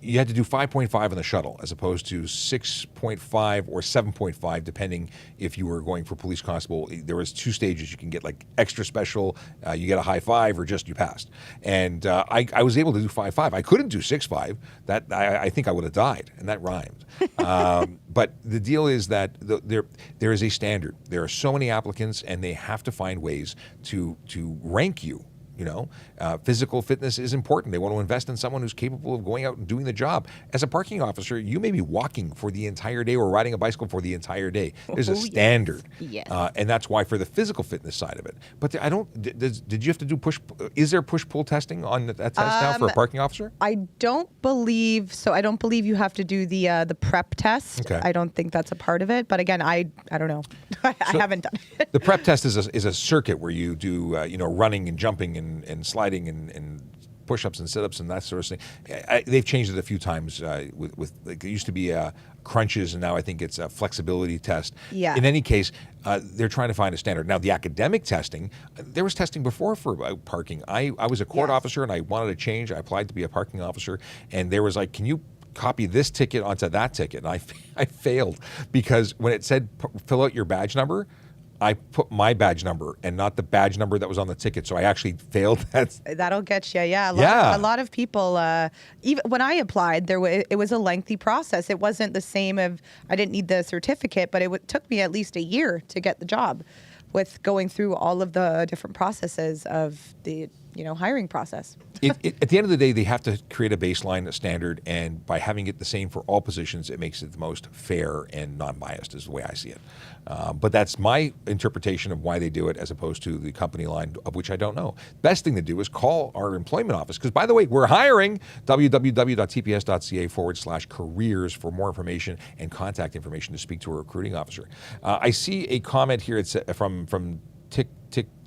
you had to do 5.5 on the shuttle as opposed to 6.5 or 7.5, depending if you were going for police constable. There was 2 stages. You can get like extra special, you get a high 5, or just you passed. And I was able to do 5.5. I couldn't do 6.5. That I think I would have died, and that rhymed. But the deal is that there is a standard. There are so many applicants, and they have to find ways to rank you. You know, physical fitness is important. They want to invest in someone who's capable of going out and doing the job. As a parking officer, you may be walking for the entire day or riding a bicycle for the entire day. There's a standard. Yes. And that's why for the physical fitness side of it. But did you have to do is there push-pull testing on that test now for a parking officer? I don't believe so. I don't believe you have to do the prep test. Okay. I don't think that's a part of it. But again, I don't know. I haven't done it. The prep test is a circuit where you do running and jumping and sliding and push-ups and sit-ups and that sort of thing. They've changed it a few times. With like, it used to be crunches, and now I think it's a flexibility test. Yeah. In any case, they're trying to find a standard. Now, the academic testing, there was testing before for parking. I was a court officer, and I wanted to change. I applied to be a parking officer, and there was like, can you copy this ticket onto that ticket? And I failed, because when it said fill out your badge number, I put my badge number and not the badge number that was on the ticket. So I actually failed that. That'll get you. Yeah. Yeah. A lot of people, even when I applied, it was a lengthy process. It wasn't the same I didn't need the certificate, but it took me at least a year to get the job with going through all of the different processes of the hiring process. At the end of the day, they have to create a baseline, a standard, and by having it the same for all positions, it makes it the most fair and non-biased is the way I see it. But that's my interpretation of why they do it as opposed to the company line, of which I don't know. Best thing to do is call our employment office, because by the way, we're hiring, www.tps.ca/careers for more information and contact information to speak to a recruiting officer. I see a comment here. It's from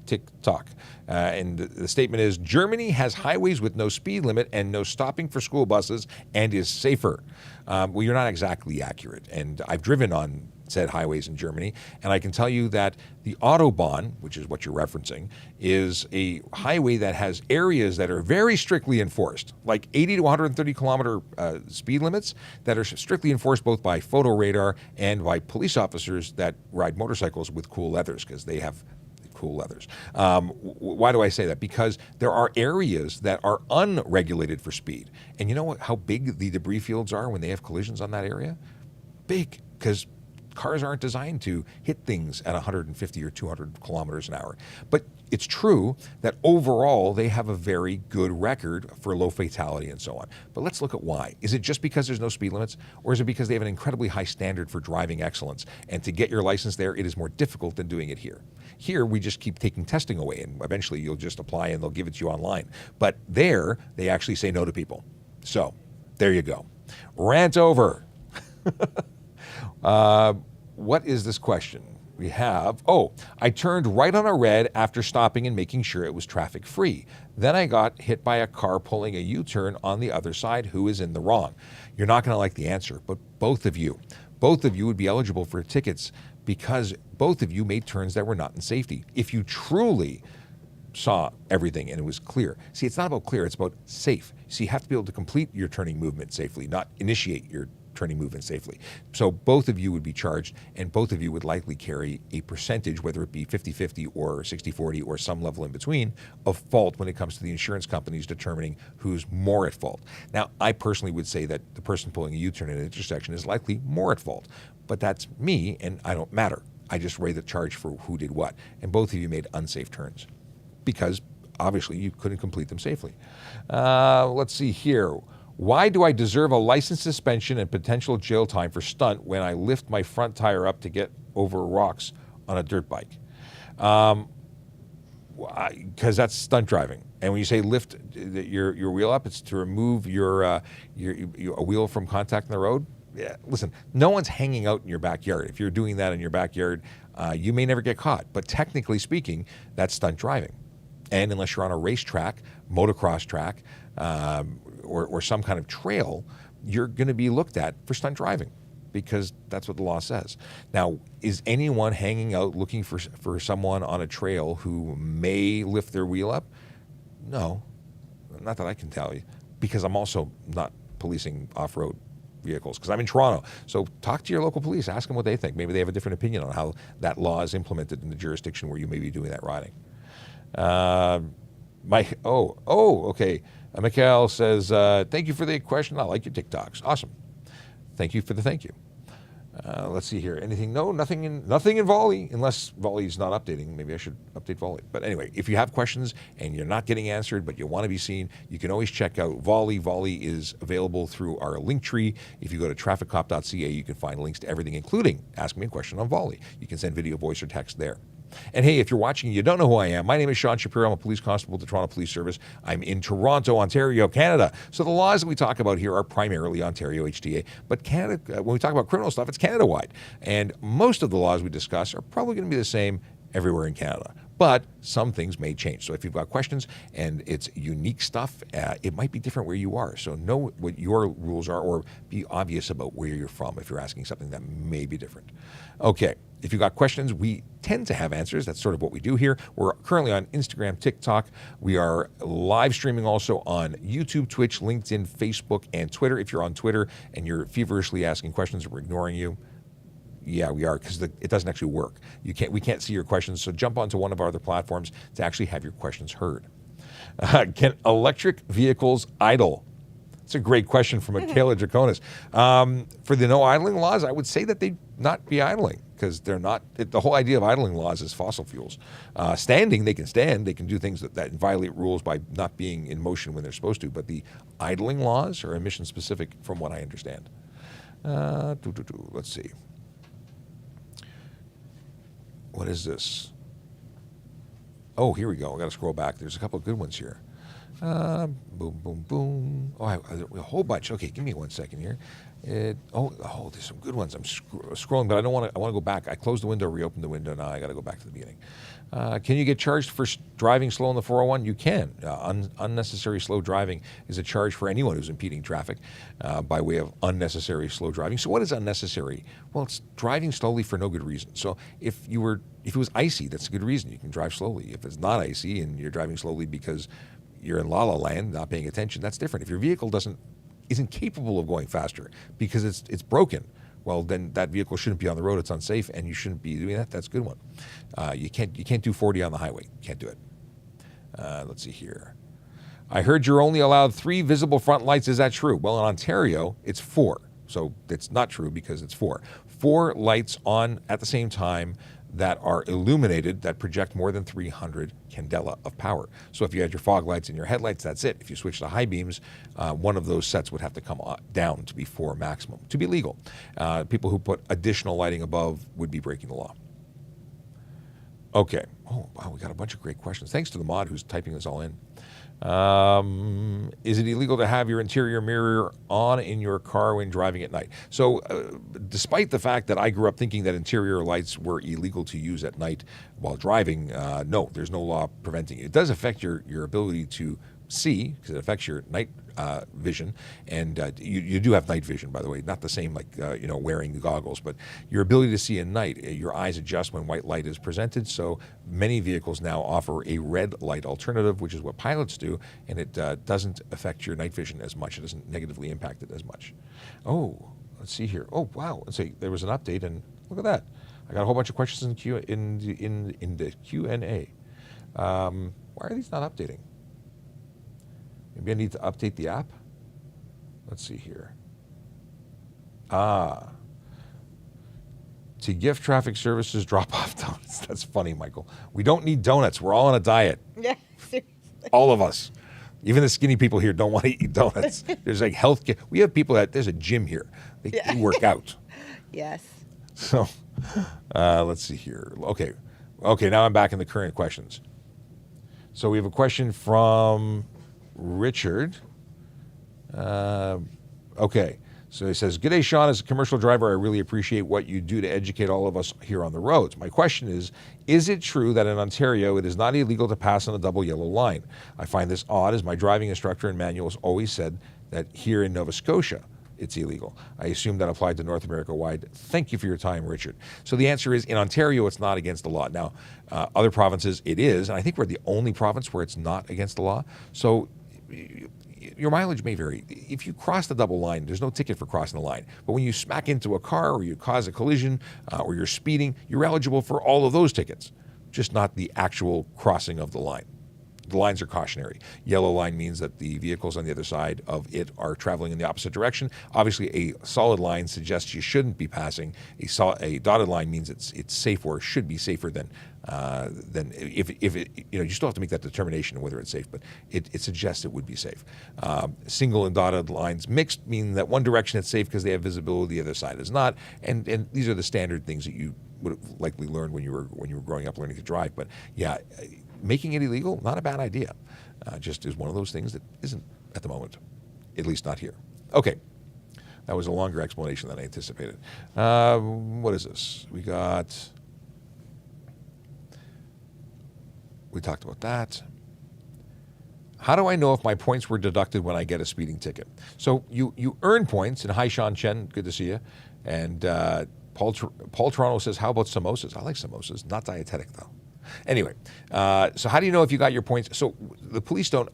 TikTok. And the statement is, Germany has highways with no speed limit and no stopping for school buses and is safer. Well, you're not exactly accurate. And I've driven on said highways in Germany, and I can tell you that the Autobahn, which is what you're referencing, is a highway that has areas that are very strictly enforced, like 80 to 130 kilometer speed limits that are strictly enforced both by photo radar and by police officers that ride motorcycles with cool leathers, because they have cool leathers. Why do I say that? Because there are areas that are unregulated for speed. And you know how big the debris fields are when they have collisions on that area? Big, because cars aren't designed to hit things at 150 or 200 kilometers an hour. But it's true that overall they have a very good record for low fatality and so on. But let's look at why. Is it just because there's no speed limits, or is it because they have an incredibly high standard for driving excellence? And to get your license there, it is more difficult than doing it here. Here, we just keep taking testing away, and eventually you'll just apply and they'll give it to you online. But there, they actually say no to people. So, there you go. Rant over. What is this question? We have, I turned right on a red after stopping and making sure it was traffic free. Then I got hit by a car pulling a U-turn on the other side. Who is in the wrong? You're not going to like the answer, but both of you would be eligible for tickets because both of you made turns that were not in safety. If you truly saw everything and it was clear. See, it's not about clear, it's about safe. So you have to be able to complete your turning movement safely, not initiate your turning movement safely. So both of you would be charged, and both of you would likely carry a percentage, whether it be 50-50 or 60-40 or some level in between, of fault when it comes to the insurance companies determining who's more at fault. Now, I personally would say that the person pulling a U-turn at an intersection is likely more at fault, but that's me, and I don't matter. I just weigh the charge for who did what, and both of you made unsafe turns because obviously you couldn't complete them safely. Let's see here. Why do I deserve a license suspension and potential jail time for stunt when I lift my front tire up to get over rocks on a dirt bike? Because that's stunt driving. And when you say lift your wheel up, it's to remove a wheel from contact in the road. Yeah, listen, no one's hanging out in your backyard. If you're doing that in your backyard, you may never get caught. But technically speaking, that's stunt driving. And unless you're on a racetrack, motocross track, or some kind of trail, you're going to be looked at for stunt driving because that's what the law says. Now, is anyone hanging out looking for someone on a trail who may lift their wheel up? No, not that I can tell you, because I'm also not policing off-road vehicles because I'm in Toronto. So talk to your local police, ask them what they think. Maybe they have a different opinion on how that law is implemented in the jurisdiction where you may be doing that riding. Okay. Mikhail says, thank you for the question. I like your TikToks. Awesome. Thank you for the thank you. Let's see here. Anything? No, nothing in volley, unless volley is not updating. Maybe I should update volley. But anyway, if you have questions and you're not getting answered, but you want to be seen, you can always check out volley. Volley is available through our link tree. If you go to trafficcop.ca, you can find links to everything, including Ask Me a Question on volley. You can send video, voice, or text there. And hey, if you're watching and you don't know who I am, my name is Sean Shapiro. I'm a police constable with the Toronto Police Service. I'm in Toronto, Ontario, Canada. So the laws that we talk about here are primarily Ontario HTA. But Canada, when we talk about criminal stuff, it's Canada-wide. And most of the laws we discuss are probably going to be the same everywhere in Canada. But some things may change. So if you've got questions and it's unique stuff, it might be different where you are. So know what your rules are, or be obvious about where you're from if you're asking something that may be different. Okay, if you've got questions, we tend to have answers. That's sort of what we do here. We're currently on Instagram, TikTok. We are live streaming also on YouTube, Twitch, LinkedIn, Facebook, and Twitter. If you're on Twitter and you're feverishly asking questions or we're ignoring you, Yeah, we are, because it doesn't actually work. We can't see your questions, so jump onto one of our other platforms to actually have your questions heard. Can electric vehicles idle? It's a great question from Michaela Draconis. For the no idling laws, I would say that they not be idling, because they're not. The whole idea of idling laws is fossil fuels. Standing, they can stand. They can do things that violate rules by not being in motion when they're supposed to. But the idling laws are emission specific, from what I understand. Let's see. What is this? Oh, here we go. I got to scroll back. There's a couple of good ones here. Boom, boom, boom. Oh, a whole bunch. Okay, give me 1 second here. There's some good ones. I'm scrolling, but I don't want to. I want to go back. I closed the window, reopened the window. Now I got to go back to the beginning. Can you get charged for driving slow on the 401? You can. Unnecessary slow driving is a charge for anyone who's impeding traffic by way of unnecessary slow driving. So what is unnecessary? Well, it's driving slowly for no good reason. So if it was icy, that's a good reason. You can drive slowly. If it's not icy and you're driving slowly because you're in la-la land, not paying attention, that's different. If your vehicle isn't capable of going faster because it's broken, well, then that vehicle shouldn't be on the road. It's unsafe, and you shouldn't be doing that. That's a good one. You can't do 40 on the highway. Can't do it. Let's see here. I heard you're only allowed 3 visible front lights. Is that true? Well, in Ontario, it's 4. So it's not true because it's 4. 4 lights on at the same time that are illuminated, that project more than 300 candela of power. So if you had your fog lights and your headlights, that's it. If you switch to high beams, one of those sets would have to come down to be 4 maximum, to be legal. People who put additional lighting above would be breaking the law. Okay. Oh, wow, we got a bunch of great questions. Thanks to the mod who's typing this all in. Is it illegal to have your interior mirror on in your car when driving at night? So despite the fact that I grew up thinking that interior lights were illegal to use at night while driving, no, there's no law preventing it. It does affect your ability to see, because it affects your night vision, and you do have night vision, by the way, not the same like wearing the goggles, but your ability to see at night, your eyes adjust when white light is presented. So many vehicles now offer a red light alternative, which is what pilots do, and it doesn't affect your night vision as much. It doesn't negatively impact it as much. Oh, let's see here. Oh, wow. Let's see. There was an update, and look at that. I got a whole bunch of questions in the Q&A. Why are these not updating? Maybe I need to update the app. Let's see here. To gift traffic services, drop off donuts. That's funny, Michael. We don't need donuts. We're all on a diet. Yeah, seriously. All of us. Even the skinny people here don't want to eat donuts. There's like health care. We have people there's a gym here. They work out. Yes. So let's see here. Okay, now I'm back in the current questions. So we have a question from Richard. Okay. So he says, "G'day, Sean. As a commercial driver, I really appreciate what you do to educate all of us here on the roads. My question is it true that in Ontario it is not illegal to pass on a double yellow line? I find this odd, as my driving instructor and manual has always said that here in Nova Scotia it's illegal. I assume that applied to North America wide. Thank you for your time, Richard." So the answer is, in Ontario, it's not against the law. Now, other provinces, it is, and I think we're the only province where it's not against the law. So your mileage may vary. If you cross the double line, there's no ticket for crossing the line. But when you smack into a car or you cause a collision or you're speeding, you're eligible for all of those tickets, just not the actual crossing of the line. The lines are cautionary. Yellow line means that the vehicles on the other side of it are traveling in the opposite direction. Obviously, a solid line suggests you shouldn't be passing. A dotted line means it's safe, or should be safer than if it, you still have to make that determination of whether it's safe, but it suggests it would be safe. Single and dotted lines mixed mean that one direction it's safe because they have visibility, the other side is not. And these are the standard things that you would have likely learned when you were growing up learning to drive. But yeah, making it illegal, not a bad idea. Just is one of those things that isn't at the moment, at least not here. Okay, that was a longer explanation than I anticipated. What is this? We talked about that. How do I know if my points were deducted when I get a speeding ticket? So you earn points, and hi, Sean Chen, good to see you. And Paul Toronto says, how about samosas? I like samosas, not dietetic though. Anyway, so how do you know if you got your points? So the police don't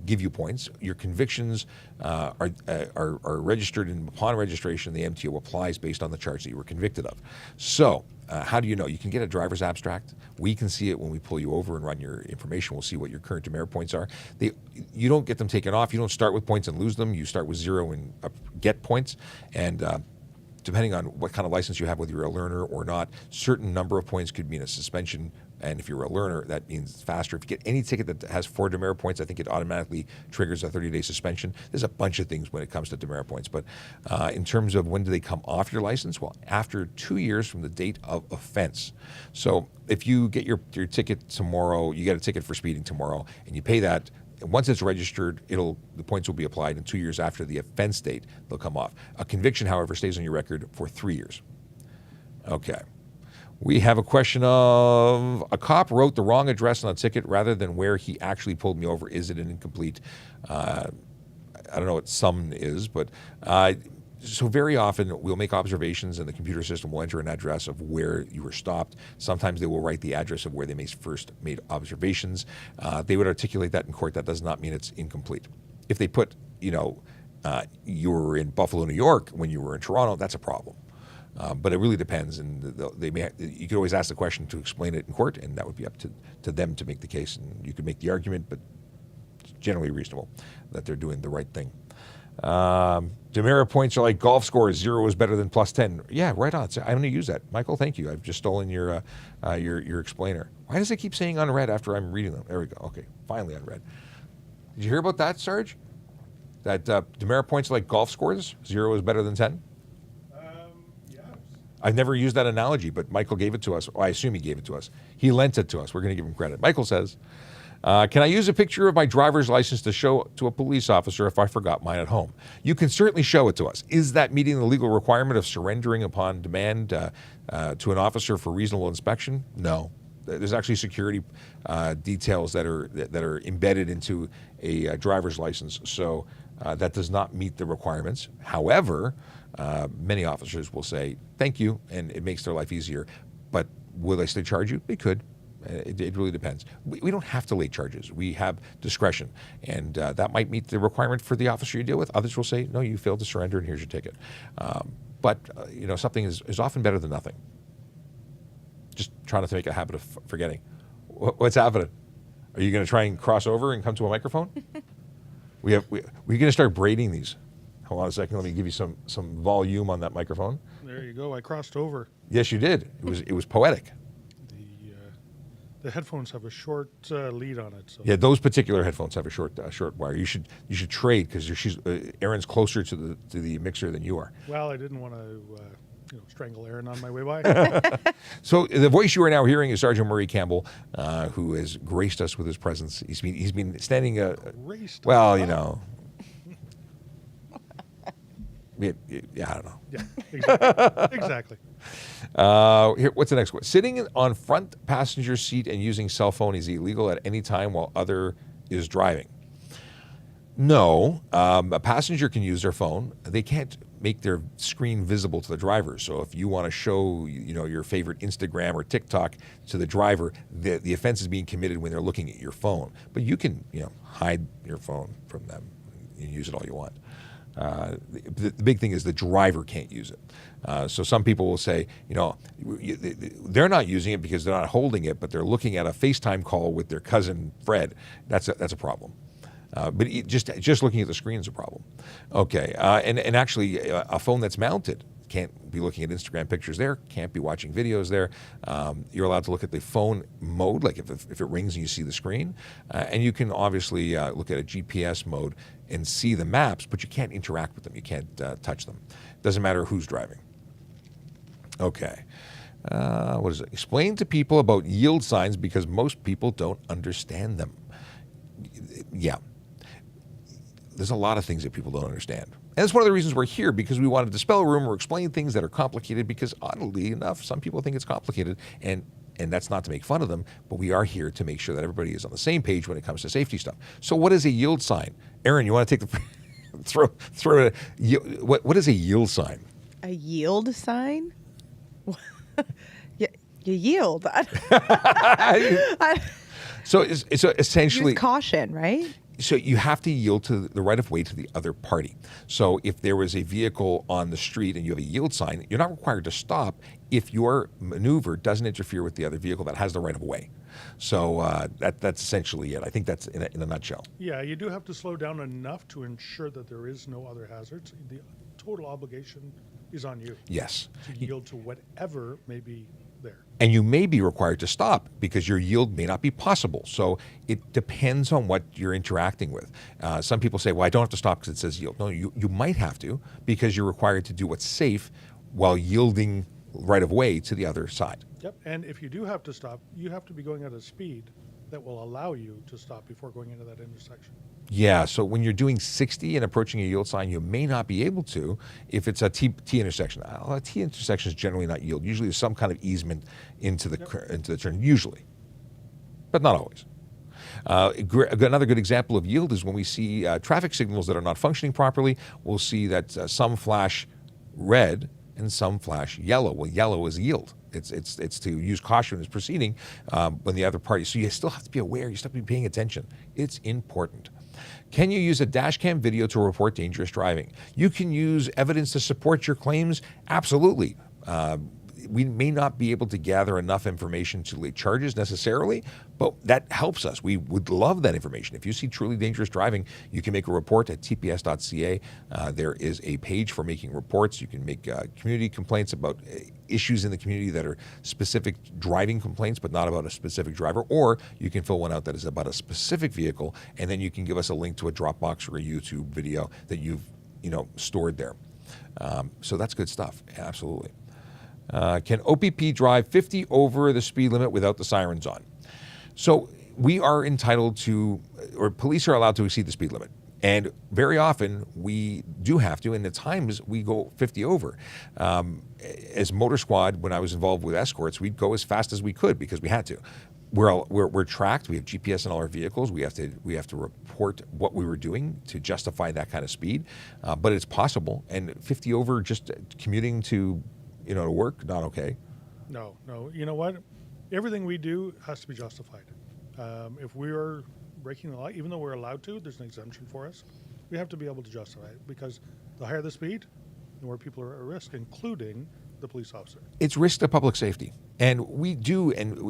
give you points. Your convictions are registered, and upon registration, the MTO applies based on the charge that you were convicted of. So, how do you know? You can get a driver's abstract. We can see it when we pull you over and run your information. We'll see what your current demerit points are. You don't get them taken off. You don't start with points and lose them. You start with 0 and get points. And depending on what kind of license you have, whether you're a learner or not, certain number of points could mean a suspension. And if you're a learner, that means faster. If you get any ticket that has 4 demerit points, I think it automatically triggers a 30-day suspension. There's a bunch of things when it comes to demerit points. But in terms of when do they come off your license? Well, after 2 years from the date of offense. So if you get your ticket tomorrow, you get a ticket for speeding tomorrow, and you pay that, and once it's registered, the points will be applied, and 2 years after the offense date, they'll come off. A conviction, however, stays on your record for 3 years. Okay. We have a question of, a cop wrote the wrong address on a ticket rather than where he actually pulled me over. Is it an incomplete? I don't know what some is, but so very often we'll make observations and the computer system will enter an address of where you were stopped. Sometimes they will write the address of where they first made observations. They would articulate that in court. That does not mean it's incomplete. If they put, you were in Buffalo, New York when you were in Toronto, that's a problem. But it really depends, and you could always ask the question to explain it in court, and that would be up to them to make the case. And you could make the argument, but it's generally reasonable that they're doing the right thing. Demerit points are like golf scores. 0 is better than +10. Yeah, right on. I'm going to use that. Michael, thank you. I've just stolen your explainer. Why does it keep saying unread after I'm reading them? There we go. Okay, finally unread. Did you hear about that, Sarge? That demerit points are like golf scores. 0 is better than 10. I've never used that analogy, but Michael gave it to us. Well, I assume he gave it to us. He lent it to us. We're going to give him credit. Michael says, can I use a picture of my driver's license to show to a police officer if I forgot mine at home? You can certainly show it to us. Is that meeting the legal requirement of surrendering upon demand to an officer for reasonable inspection? No. There's actually security details that are embedded into a driver's license, so that does not meet the requirements. However, many officers will say, thank you, and it makes their life easier. But will they still charge you? They could. It really depends. We don't have to late charges. We have discretion, and that might meet the requirement for the officer you deal with. Others will say, no, you failed to surrender, and here's your ticket. But something is often better than nothing. Just try not to make a habit of forgetting. What's happening? Are you going to try and cross over and come to a microphone? We're going to start braiding these. Hold on a second. Let me give you some volume on that microphone. There you go. I crossed over. Yes, you did. It was poetic. The headphones have a short lead on it. So. Yeah, those particular headphones have a short wire. You should trade because Erin's closer to the mixer than you are. Well, I didn't want to strangle Erin on my way by. So the voice you are now hearing is Sergeant Murray Campbell, who has graced us with his presence. He's been standing. Well, Yeah, I don't know. Yeah, exactly. Here, what's the next one? Sitting on front passenger seat and using cell phone is illegal at any time while other is driving. No, a passenger can use their phone. They can't make their screen visible to the driver. So if you want to show, your favorite Instagram or TikTok to the driver, the offense is being committed when they're looking at your phone. But you can, hide your phone from them and use it all you want. The big thing is the driver can't use it. So some people will say, they're not using it because they're not holding it, but they're looking at a FaceTime call with their cousin Fred. That's a problem. But just looking at the screen is a problem. Okay, and actually a phone that's mounted can't be looking at Instagram pictures there, can't be watching videos there. You're allowed to look at the phone mode, like if it rings and you see the screen. And you can obviously look at a GPS mode and see the maps, but you can't interact with them. You can't touch them. Doesn't matter who's driving. Okay. What is it? Explain to people about yield signs because most people don't understand them. Yeah. There's a lot of things that people don't understand. And that's one of the reasons we're here, because we want to dispel a rumor or explain things that are complicated, because oddly enough, some people think it's complicated, and that's not to make fun of them, but we are here to make sure that everybody is on the same page when it comes to safety stuff. So what is a yield sign? Erin, you want to take the throw it? What is a yield sign? A yield sign? You yield. So essentially, use caution, right? So you have to yield to the right of way to the other party. So if there was a vehicle on the street and you have a yield sign, you're not required to stop if your maneuver doesn't interfere with the other vehicle that has the right of way. So that's essentially it. I think that's in a nutshell. Yeah, you do have to slow down enough to ensure that there is no other hazards. The total obligation is on you Yes. to yield to whatever may be there. And you may be required to stop because your yield may not be possible. So it depends on what you're interacting with. Some people say, well, I don't have to stop because it says yield. No, you might have to because you're required to do what's safe while yielding right of way to the other side. Yep, and if you do have to stop, you have to be going at a speed that will allow you to stop before going into that intersection. Yeah, so when you're doing 60 and approaching a yield sign, you may not be able to if it's a T intersection. A T intersection is generally not yield. Usually there's some kind of easement into the turn, usually, but not always. Another good example of yield is when we see traffic signals that are not functioning properly. We'll see that some flash red and some flash yellow. Well, yellow is yield. It's to use caution as proceeding when the other party. So you still have to be aware. You still have to be paying attention. It's important. Can you use a dash cam video to report dangerous driving? You can use evidence to support your claims. Absolutely. We may not be able to gather enough information to lay charges necessarily, but that helps us. We would love that information. If you see truly dangerous driving, you can make a report at tps.ca. There is a page for making reports. You can make community complaints about issues in the community that are specific driving complaints, but not about a specific driver, or you can fill one out that is about a specific vehicle, and then you can give us a link to a Dropbox or a YouTube video that you've stored there. So that's good stuff. Absolutely. Can OPP drive 50 over the speed limit without the sirens on? So we are entitled to, or police are allowed to exceed the speed limit. And very often we do have to, and at times we go 50 over. As Motor Squad, when I was involved with escorts, we'd go as fast as we could because we had to. We're tracked. We have GPS in all our vehicles. We have to report what we were doing to justify that kind of speed. But it's possible. And 50 over just commuting to work, not okay. No. You know what? Everything we do has to be justified. If we are breaking the law, even though we're allowed to, there's an exemption for us. We have to be able to justify it because the higher the speed, the more people are at risk, including the police officer. It's risk to public safety. And we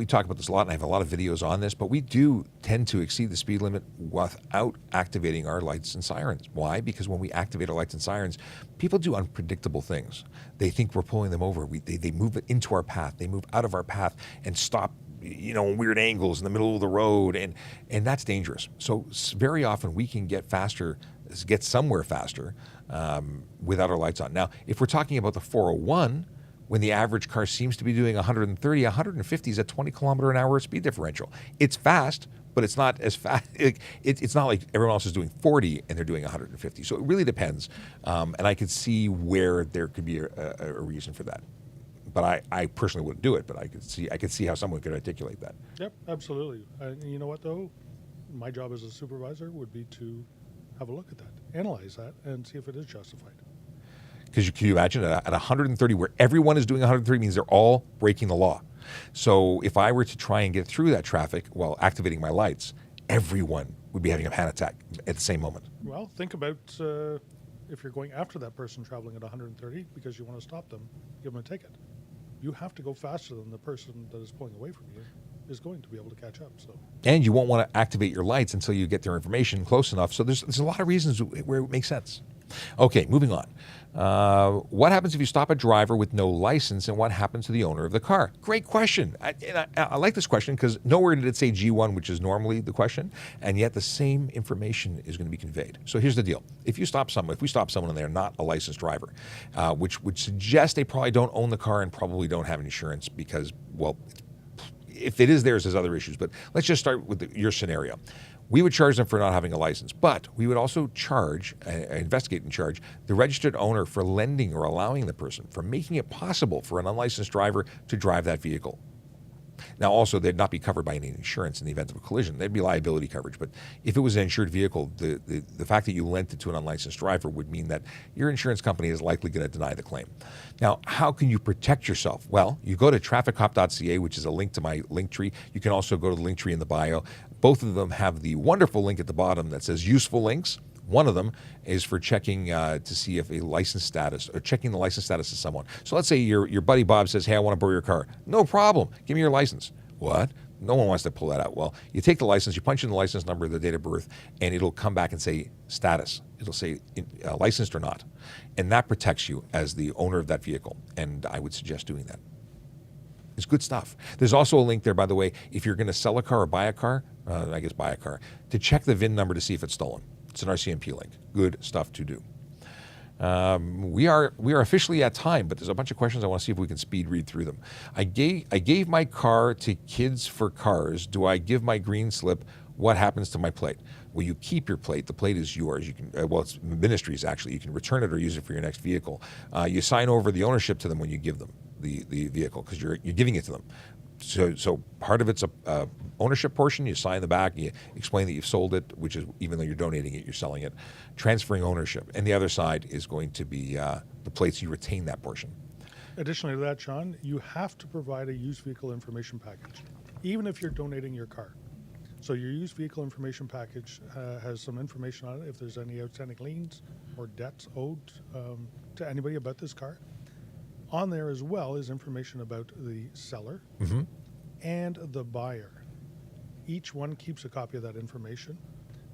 talk about this a lot, and I have a lot of videos on this, but we do tend to exceed the speed limit without activating our lights and sirens. Why? Because when we activate our lights and sirens, people do unpredictable things. They think we're pulling them over. They move it into our path. They move out of our path and stop weird angles in the middle of the road, and that's dangerous. So very often we can get somewhere faster without our lights on. Now, if we're talking about the 401, when the average car seems to be doing 130, 150 is a 20 kilometer an hour speed differential. It's fast, but it's not as fast. It's not like everyone else is doing 40 and they're doing 150. So it really depends. And I could see where there could be a reason for that. But I personally wouldn't do it, but I could see how someone could articulate that. Yep, absolutely. You know what, though? My job as a supervisor would be to have a look at that, analyze that, and see if it is justified. Because can you imagine at 130, where everyone is doing 130 means they're all breaking the law. So if I were to try and get through that traffic while activating my lights, everyone would be having a panic attack at the same moment. Well, think about if you're going after that person traveling at 130 because you want to stop them, give them a ticket. You have to go faster than the person that is pulling away from you is going to be able to catch up. So, and you won't want to activate your lights until you get their information close enough. So there's a lot of reasons where it makes sense. Okay, moving on. What happens if you stop a driver with no license, and what happens to the owner of the car? Great question. I like this question because nowhere did it say G1, which is normally the question, and yet the same information is going to be conveyed. So here's the deal. If we stop someone and they're not a licensed driver, which would suggest they probably don't own the car and probably don't have insurance because, well, if it is theirs, there's other issues. But let's just start with your scenario. We would charge them for not having a license, but we would also investigate and charge the registered owner for lending or allowing the person, for making it possible for an unlicensed driver to drive that vehicle. Now, also, they'd not be covered by any insurance in the event of a collision. There'd be liability coverage. But if it was an insured vehicle, the fact that you lent it to an unlicensed driver would mean that your insurance company is likely going to deny the claim. Now, how can you protect yourself? Well, you go to trafficcop.ca, which is a link to my link tree. You can also go to the link tree in the bio. Both of them have the wonderful link at the bottom that says useful links. One of them is for checking to see if a license status, or checking the license status of someone. So let's say your buddy Bob says, hey, I want to borrow your car. No problem. Give me your license. What? No one wants to pull that out. Well, you take the license, you punch in the license number, the date of birth, and it'll come back and say status. It'll say licensed or not. And that protects you as the owner of that vehicle. And I would suggest doing that. It's good stuff. There's also a link there, by the way, if you're going to sell a car or buy a car, I guess buy a car, to check the VIN number to see if it's stolen. It's an RCMP link. Good stuff to do. We are officially at time, but there's a bunch of questions. I want to see if we can speed read through them. I gave my car to Kids for Cars. Do I give my green slip? What happens to my plate? Well, you keep your plate. The plate is yours. You can it's ministries actually. You can return it or use it for your next vehicle. You sign over the ownership to them when you give them the vehicle because you're giving it to them. So part of it's a ownership portion. You sign the back. You explain that you've sold it, which is even though you're donating it, you're selling it, transferring ownership. And the other side is going to be the plates. You retain that portion. Additionally to that, Sean, you have to provide a used vehicle information package, even if you're donating your car. So your used vehicle information package has some information on it if there's any outstanding liens or debts owed to anybody about this car. On there as well is information about the seller and the buyer. Each one keeps a copy of that information.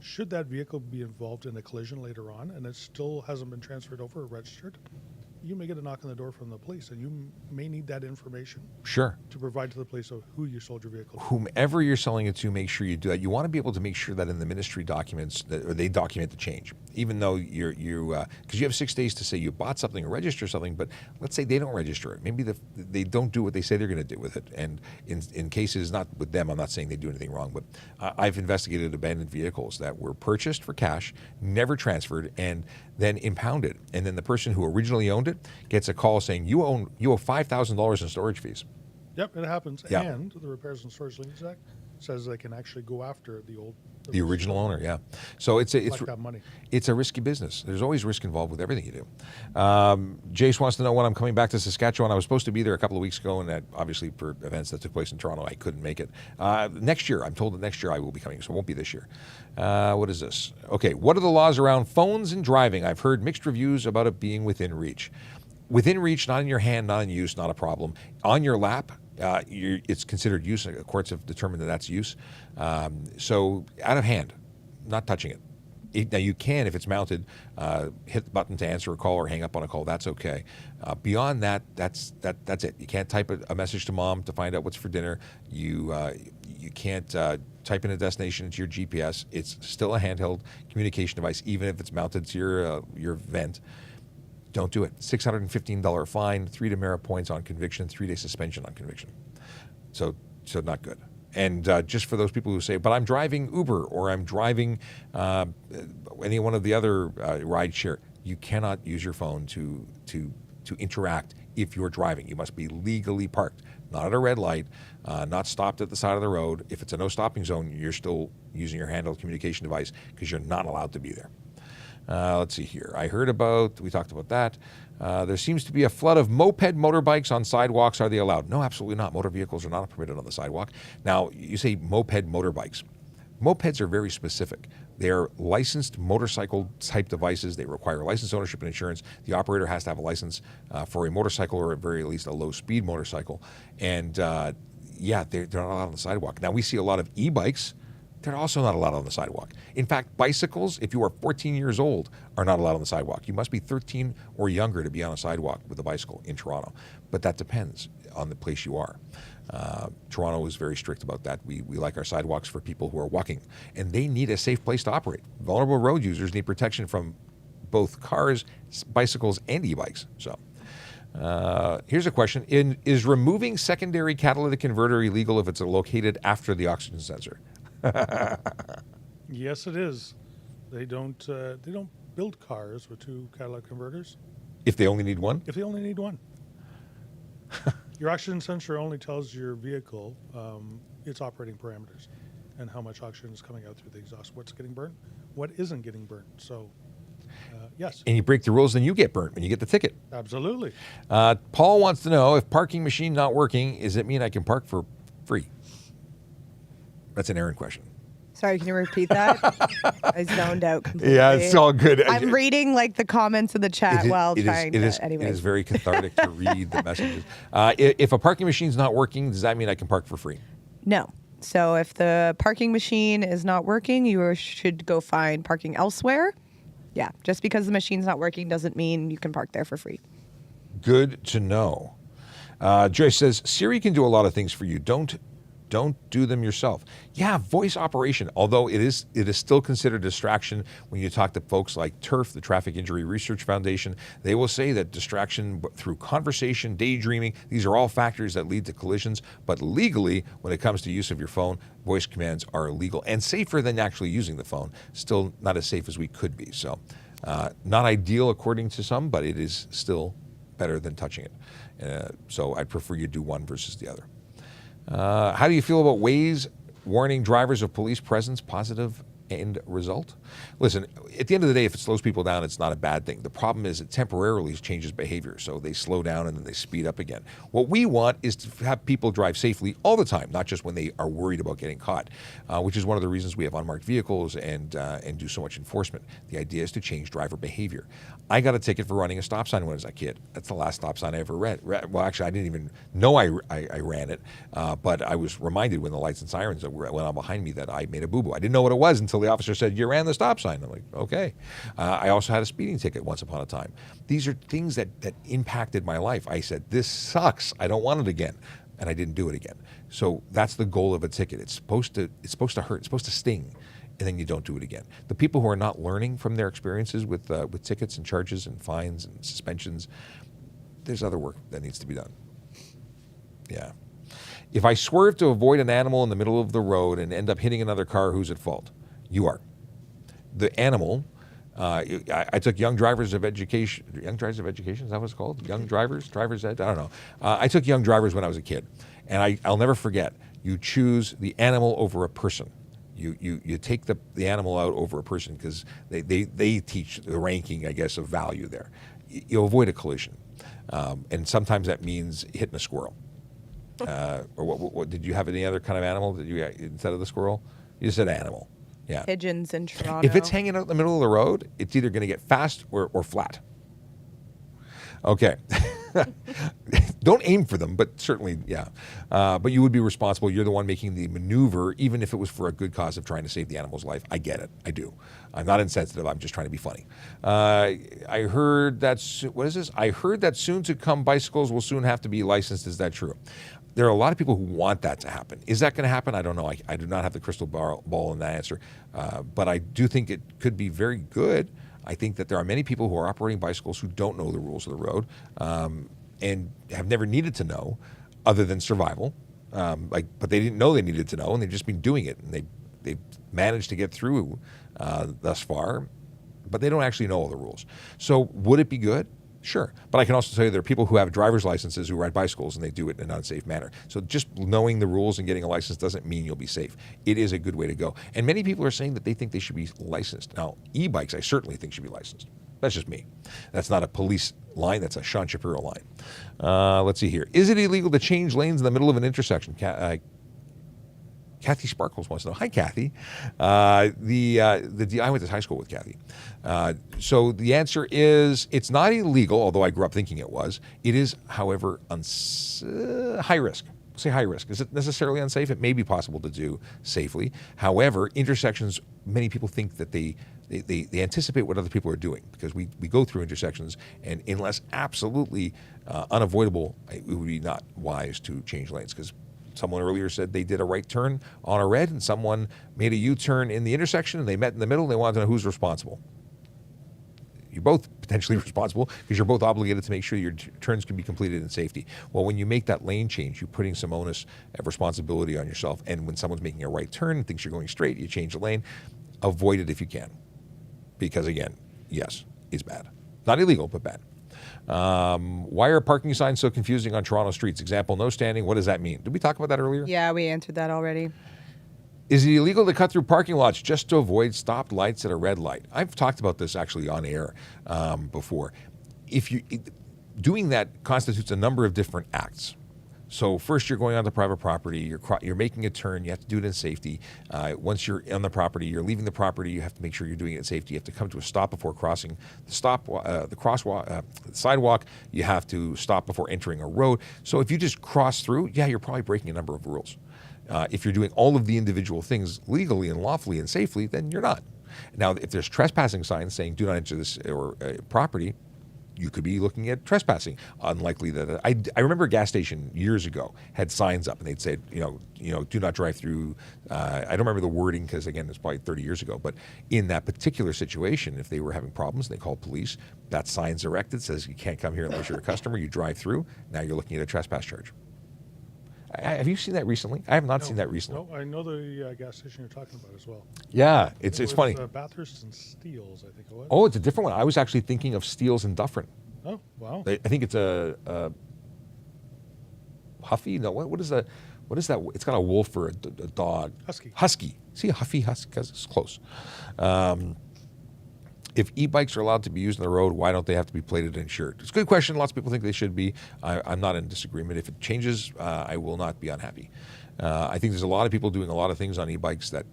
Should that vehicle be involved in a collision later on and it still hasn't been transferred over or registered, you may get a knock on the door from the police, and you may need that information. Sure. To provide to the police of who you sold your vehicle to. Whomever you're selling it to, make sure you do that. You want to be able to make sure that in the ministry documents, or they document the change, even though because you have 6 days to say you bought something or register something, but let's say they don't register it. Maybe they don't do what they say they're going to do with it. And in cases, not with them, I'm not saying they do anything wrong, but I've investigated abandoned vehicles that were purchased for cash, never transferred, and then impounded. And then the person who originally owned it gets a call saying you owe $5,000 in storage fees. Yep, it happens. Yeah. And the Repairs and Storage Liens Act says they can actually go after the original owner. Yeah, so it's that money. It's a risky business. There's always risk involved with everything you do. Jace wants to know when I'm coming back to Saskatchewan. I was supposed to be there a couple of weeks ago, and that obviously for events that took place in Toronto, I couldn't make it. Next year, I'm told that next year I will be coming, so it won't be this year. What is this? Okay, what are the laws around phones and driving? I've heard mixed reviews about it being within reach. Within reach, not in your hand, not in use, not a problem. On your lap, it's considered use. Courts have determined that that's use. So out of hand, not touching it. Now you can, if it's mounted, hit the button to answer a call or hang up on a call. That's okay. Beyond that, that's it. You can't type a message to mom to find out what's for dinner. You can't type in a destination into your GPS. It's still a handheld communication device, even if it's mounted to your vent. Don't do it. $615 fine, 3 demerit points on conviction, 3-day suspension on conviction. So not good. And just for those people who say, but I'm driving Uber or I'm driving any one of the other ride share, you cannot use your phone to interact if you're driving. You must be legally parked, not at a red light, not stopped at the side of the road. If it's a no stopping zone, you're still using your handheld communication device because you're not allowed to be there. Let's see here. We talked about that. There seems to be a flood of moped motorbikes on sidewalks. Are they allowed? No, absolutely not. Motor vehicles are not permitted on the sidewalk. Now, you say moped motorbikes. Mopeds are very specific. They're licensed motorcycle type devices. They require license ownership and insurance. The operator has to have a license for a motorcycle or at very least a low speed motorcycle. And they're not allowed on the sidewalk. Now, we see a lot of e-bikes. They're also not allowed on the sidewalk. In fact, bicycles, if you are 14 years old, are not allowed on the sidewalk. You must be 13 or younger to be on a sidewalk with a bicycle in Toronto. But that depends on the place you are. Toronto is very strict about that. We like our sidewalks for people who are walking, and they need a safe place to operate. Vulnerable road users need protection from both cars, bicycles, and e-bikes. So here's a question. Is removing secondary catalytic converter illegal if it's located after the oxygen sensor? Yes, it is. They don't build cars with 2 catalytic converters. If they only need one? If they only need one. Your oxygen sensor only tells your vehicle its operating parameters and how much oxygen is coming out through the exhaust, what's getting burnt, what isn't getting burnt. So, yes. And you break the rules, then you get burnt when you get the ticket. Absolutely. Paul wants to know, if parking machine not working, does it mean I can park for free? That's an Aaron question. Sorry, can you repeat that? I zoned out completely. Yeah, it's all good. I'm reading like the comments in the chat while trying to. It is very cathartic to read the messages. If a parking machine's not working, does that mean I can park for free? No. So if the parking machine is not working, you should go find parking elsewhere. Yeah, just because the machine's not working doesn't mean you can park there for free. Good to know. Joyce says, Siri can do a lot of things for you. Don't do them yourself. Yeah, voice operation, although it is still considered distraction when you talk to folks like TIRF, the Traffic Injury Research Foundation. They will say that distraction through conversation, daydreaming, these are all factors that lead to collisions. But legally, when it comes to use of your phone, voice commands are illegal and safer than actually using the phone. Still not as safe as we could be. So not ideal according to some, but it is still better than touching it. So I'd prefer you do one versus the other. How do you feel about Waze warning drivers of police presence, positive end result? Listen, at the end of the day, if it slows people down, it's not a bad thing. The problem is it temporarily changes behavior, so they slow down and then they speed up again. What we want is to have people drive safely all the time, not just when they are worried about getting caught, which is one of the reasons we have unmarked vehicles and do so much enforcement. The idea is to change driver behavior. I got a ticket for running a stop sign when I was a kid. That's the last stop sign I ever read. Well, actually, I didn't even know I ran it, but I was reminded when the lights and sirens went on behind me that I made a boo-boo. I didn't know what it was until the officer said, "You ran the stop sign." I'm like, okay. I also had a speeding ticket once upon a time. These are things that impacted my life. I said, this sucks. I don't want it again. And I didn't do it again. So that's the goal of a ticket. It's supposed to hurt. It's supposed to sting. And then you don't do it again. The people who are not learning from their experiences with tickets and charges and fines and suspensions, there's other work that needs to be done. Yeah. If I swerve to avoid an animal in the middle of the road and end up hitting another car, who's at fault? You are. The animal, I took Young Drivers of Education, is that what it's called? Young Drivers, Driver's Ed, I don't know. I took Young Drivers when I was a kid, and I'll never forget, you choose the animal over a person. You take the animal out over a person because they teach the ranking, I guess, of value there. You avoid a collision, and sometimes that means hitting a squirrel. Or what did you have any other kind of animal that you instead of the squirrel? You just said animal. Yeah. Pigeons in Toronto. If it's hanging out in the middle of the road, it's either going to get fast or flat. Okay. Don't aim for them, but certainly, yeah. But you would be responsible. You're the one making the maneuver, even if it was for a good cause of trying to save the animal's life. I get it. I do. I'm not insensitive. I'm just trying to be funny. I heard that, what is this? I heard that soon to come bicycles will soon have to be licensed. Is that true? There are a lot of people who want that to happen. Is that going to happen? I don't know. I do not have the crystal ball in that answer. But I do think it could be very good. I think that there are many people who are operating bicycles who don't know the rules of the road and have never needed to know other than survival. But they didn't know they needed to know, and they've just been doing it. And they've managed to get through thus far, but they don't actually know all the rules. So would it be good? Sure. But I can also tell you there are people who have driver's licenses who ride bicycles and they do it in an unsafe manner. So just knowing the rules and getting a license doesn't mean you'll be safe. It is a good way to go. And many people are saying that they think they should be licensed. Now, e-bikes I certainly think should be licensed. That's just me. That's not a police line. That's a Sean Shapiro line. Let's see here. Is it illegal to change lanes in the middle of an intersection? Kathy Sparkles wants to know. Hi, Kathy. I went to high school with Kathy. So the answer is it's not illegal, although I grew up thinking it was. It is, however, high risk. We'll say high risk. Is it necessarily unsafe? It may be possible to do safely. However, intersections, many people think that they anticipate what other people are doing because we go through intersections, and unless absolutely unavoidable, it would be not wise to change lanes because someone earlier said they did a right turn on a red and someone made a U-turn in the intersection and they met in the middle and they wanted to know who's responsible. You're both potentially responsible because you're both obligated to make sure your turns can be completed in safety. Well, when you make that lane change, you're putting some onus of responsibility on yourself. And when someone's making a right turn and thinks you're going straight, you change the lane. Avoid it if you can. Because again, yes, it's bad. Not illegal, but bad. Why are parking signs so confusing on Toronto streets? Example, no standing. What does that mean? Did we talk about that earlier? Yeah, we answered that already. Is it illegal to cut through parking lots just to avoid stopped lights at a red light? I've talked about this actually on air before. Doing that constitutes a number of different acts. So first, you're going onto private property. You're making a turn. You have to do it in safety. Once you're on the property, you're leaving the property. You have to make sure you're doing it in safety. You have to come to a stop before crossing the crosswalk, sidewalk. You have to stop before entering a road. So if you just cross through, yeah, you're probably breaking a number of rules. If you're doing all of the individual things legally and lawfully and safely, then you're not. Now, if there's trespassing signs saying "Do not enter this" or property, you could be looking at trespassing. Unlikely that I remember a gas station years ago had signs up and they'd say, do not drive through. I don't remember the wording because again, it's probably 30 years ago. But in that particular situation, if they were having problems, and they called police. That sign's erected, says you can't come here unless you're a customer. You drive through. Now you're looking at a trespass charge. Have you seen that recently? I have not seen that recently. No, I know the gas station you're talking about as well. Yeah, it's It was, funny. Bathurst and Steeles, I think it was. Oh, it's a different one. I was actually thinking of Steeles and Dufferin. Oh, wow. I think it's a Huffy. No, what is that? What is that? It's got a wolf or a dog. Husky. See, a Huffy husky because it's close. If e-bikes are allowed to be used on the road, why don't they have to be plated and insured? It's a good question. Lots of people think they should be. I'm not in disagreement. If it changes, I will not be unhappy. I think there's a lot of people doing a lot of things on e-bikes that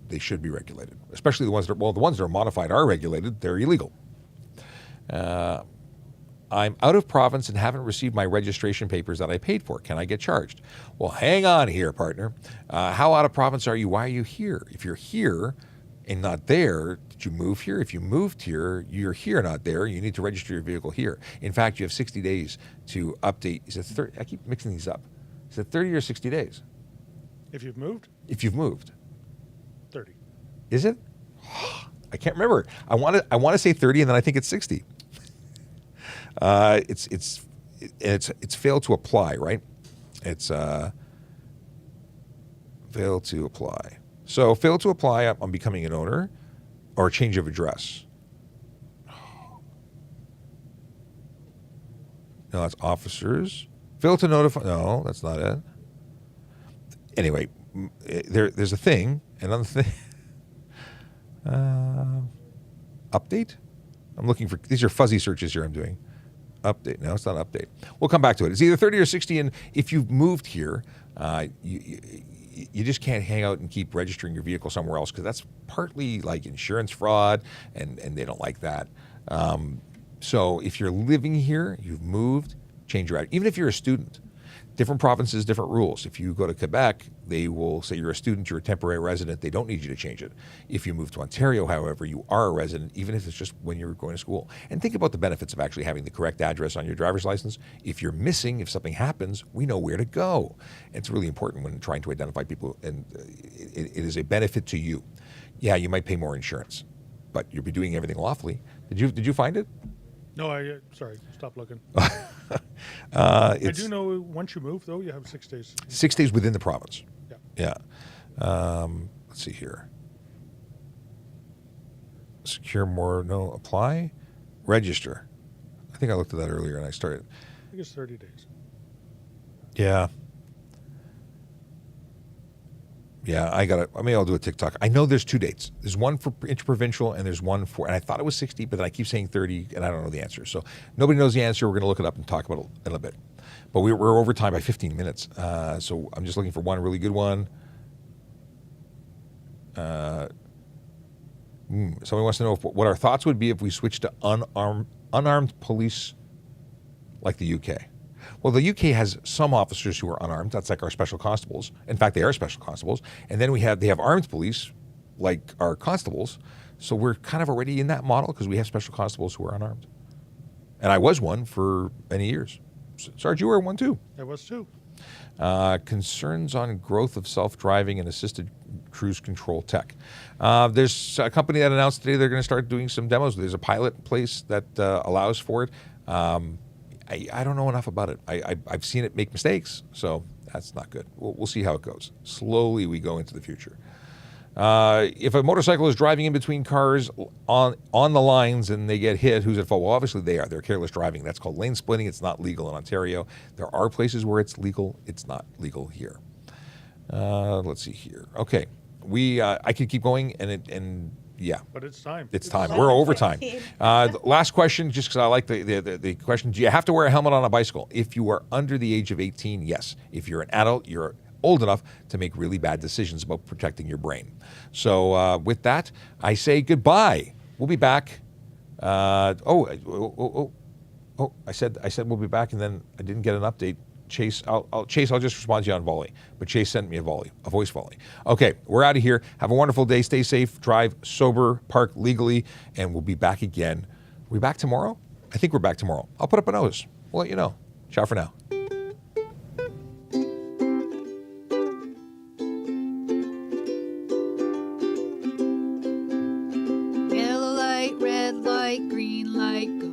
they should be regulated, especially the ones that are modified are regulated. They're illegal. I'm out of province and haven't received my registration papers that I paid for. Can I get charged? Well, hang on here, partner. How out of province are you? Why are you here? If you're here and not there, did you move here? If you moved here, you're here, not there. You need to register your vehicle here. In fact, you have 60 days to update. Is it 30? I keep mixing these up. Is it 30 or 60 days? If you've moved? If you've moved. 30. Is it? I can't remember. I want to say 30, and then I think it's 60. It's failed to apply, right? It's failed to apply. So failed to apply on becoming an owner or a change of address. No, that's officers. Failed to notify. No, that's not it. Anyway, there's a thing. Another thing. Update? I'm looking for, these are fuzzy searches here I'm doing. Update. No, it's not update. We'll come back to it. It's either 30 or 60, and if you've moved here, you just can't hang out and keep registering your vehicle somewhere else because that's partly like insurance fraud, and they don't like that. So if you're living here, you've moved, change your address. Even if you're a student, different provinces, different rules. If you go to Quebec, they will say you're a student, you're a temporary resident. They don't need you to change it. If you move to Ontario, however, you are a resident, even if it's just when you're going to school. And think about the benefits of actually having the correct address on your driver's license. If you're missing, if something happens, we know where to go. It's really important when trying to identify people, and it is a benefit to you. Yeah, you might pay more insurance, but you'll be doing everything lawfully. Did you find it? No, sorry, stop looking. I do know once you move, though, you have 6 days. 6 days within the province. Yeah. Yeah. Let's see here. Secure more, no, apply, register. I think I looked at that earlier and I started. I think it's 30 days. Yeah. Yeah, maybe I'll do a TikTok. I know there's 2 dates. There's one for interprovincial and there's one for, and I thought it was 60, but then I keep saying 30 and I don't know the answer. So nobody knows the answer. We're going to look it up and talk about it in a bit. But we're over time by 15 minutes. So I'm just looking for one really good one. Somebody wants to know what our thoughts would be if we switched to unarmed police like the UK. Well, the UK has some officers who are unarmed. That's like our special constables. In fact, they are special constables. And then they have armed police, like our constables. So we're kind of already in that model because we have special constables who are unarmed. And I was one for many years. Sarge, you were one too. I was too. Concerns on growth of self-driving and assisted cruise control tech. There's a company that announced today they're going to start doing some demos. There's a pilot place that allows for it. I don't know enough about it. I've seen it make mistakes, so that's not good. We'll see how it goes. Slowly we go into the future. If a motorcycle is driving in between cars on the lines and they get hit, who's at fault? Well, obviously they are. They're careless driving. That's called lane splitting. It's not legal in Ontario. There are places where it's legal. It's not legal here. Let's see here. Okay, I could keep going, and Yeah. But it's time. It's time. We're overtime. The last question, just because I like the question. Do you have to wear a helmet on a bicycle? If you are under the age of 18, yes. If you're an adult, you're old enough to make really bad decisions about protecting your brain. So with that, I say goodbye. We'll be back. I said we'll be back, and then I didn't get an update. Chase, I'll just respond to you on volley. But Chase sent me a voice volley. Okay, we're out of here. Have a wonderful day. Stay safe. Drive sober. Park legally, and we'll be back again. Are we back tomorrow? I think we're back tomorrow. I'll put up a notice. We'll let you know. Ciao for now. Yellow light, red light, green light, go.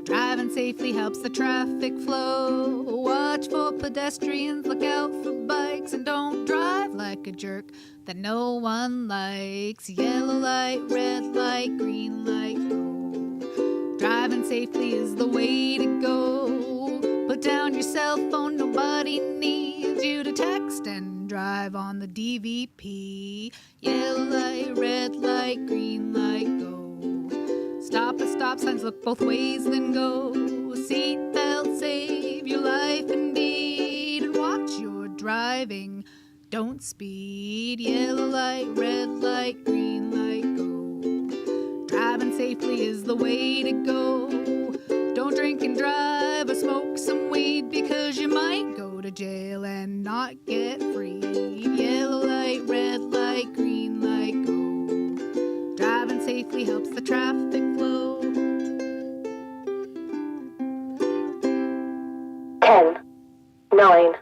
Driving safely helps the traffic flow. Watch for pedestrians, look out for bikes, and don't drive like a jerk that no one likes. Yellow light, red light, green light, go. Driving safely is the way to go. Put down your cell phone, nobody needs you to text and drive on the DVP. Yellow light, red light, green light, go. Stop at stop signs, look both ways, then go. Seatbelt, save your life indeed. And watch your driving, don't speed. Yellow light, red light, green light, go. Driving safely is the way to go. Don't drink and drive or smoke some weed, because you might go to jail and not get freed. Yellow light, red light, green light, go. Driving safely helps the traffic flow. 10, 9,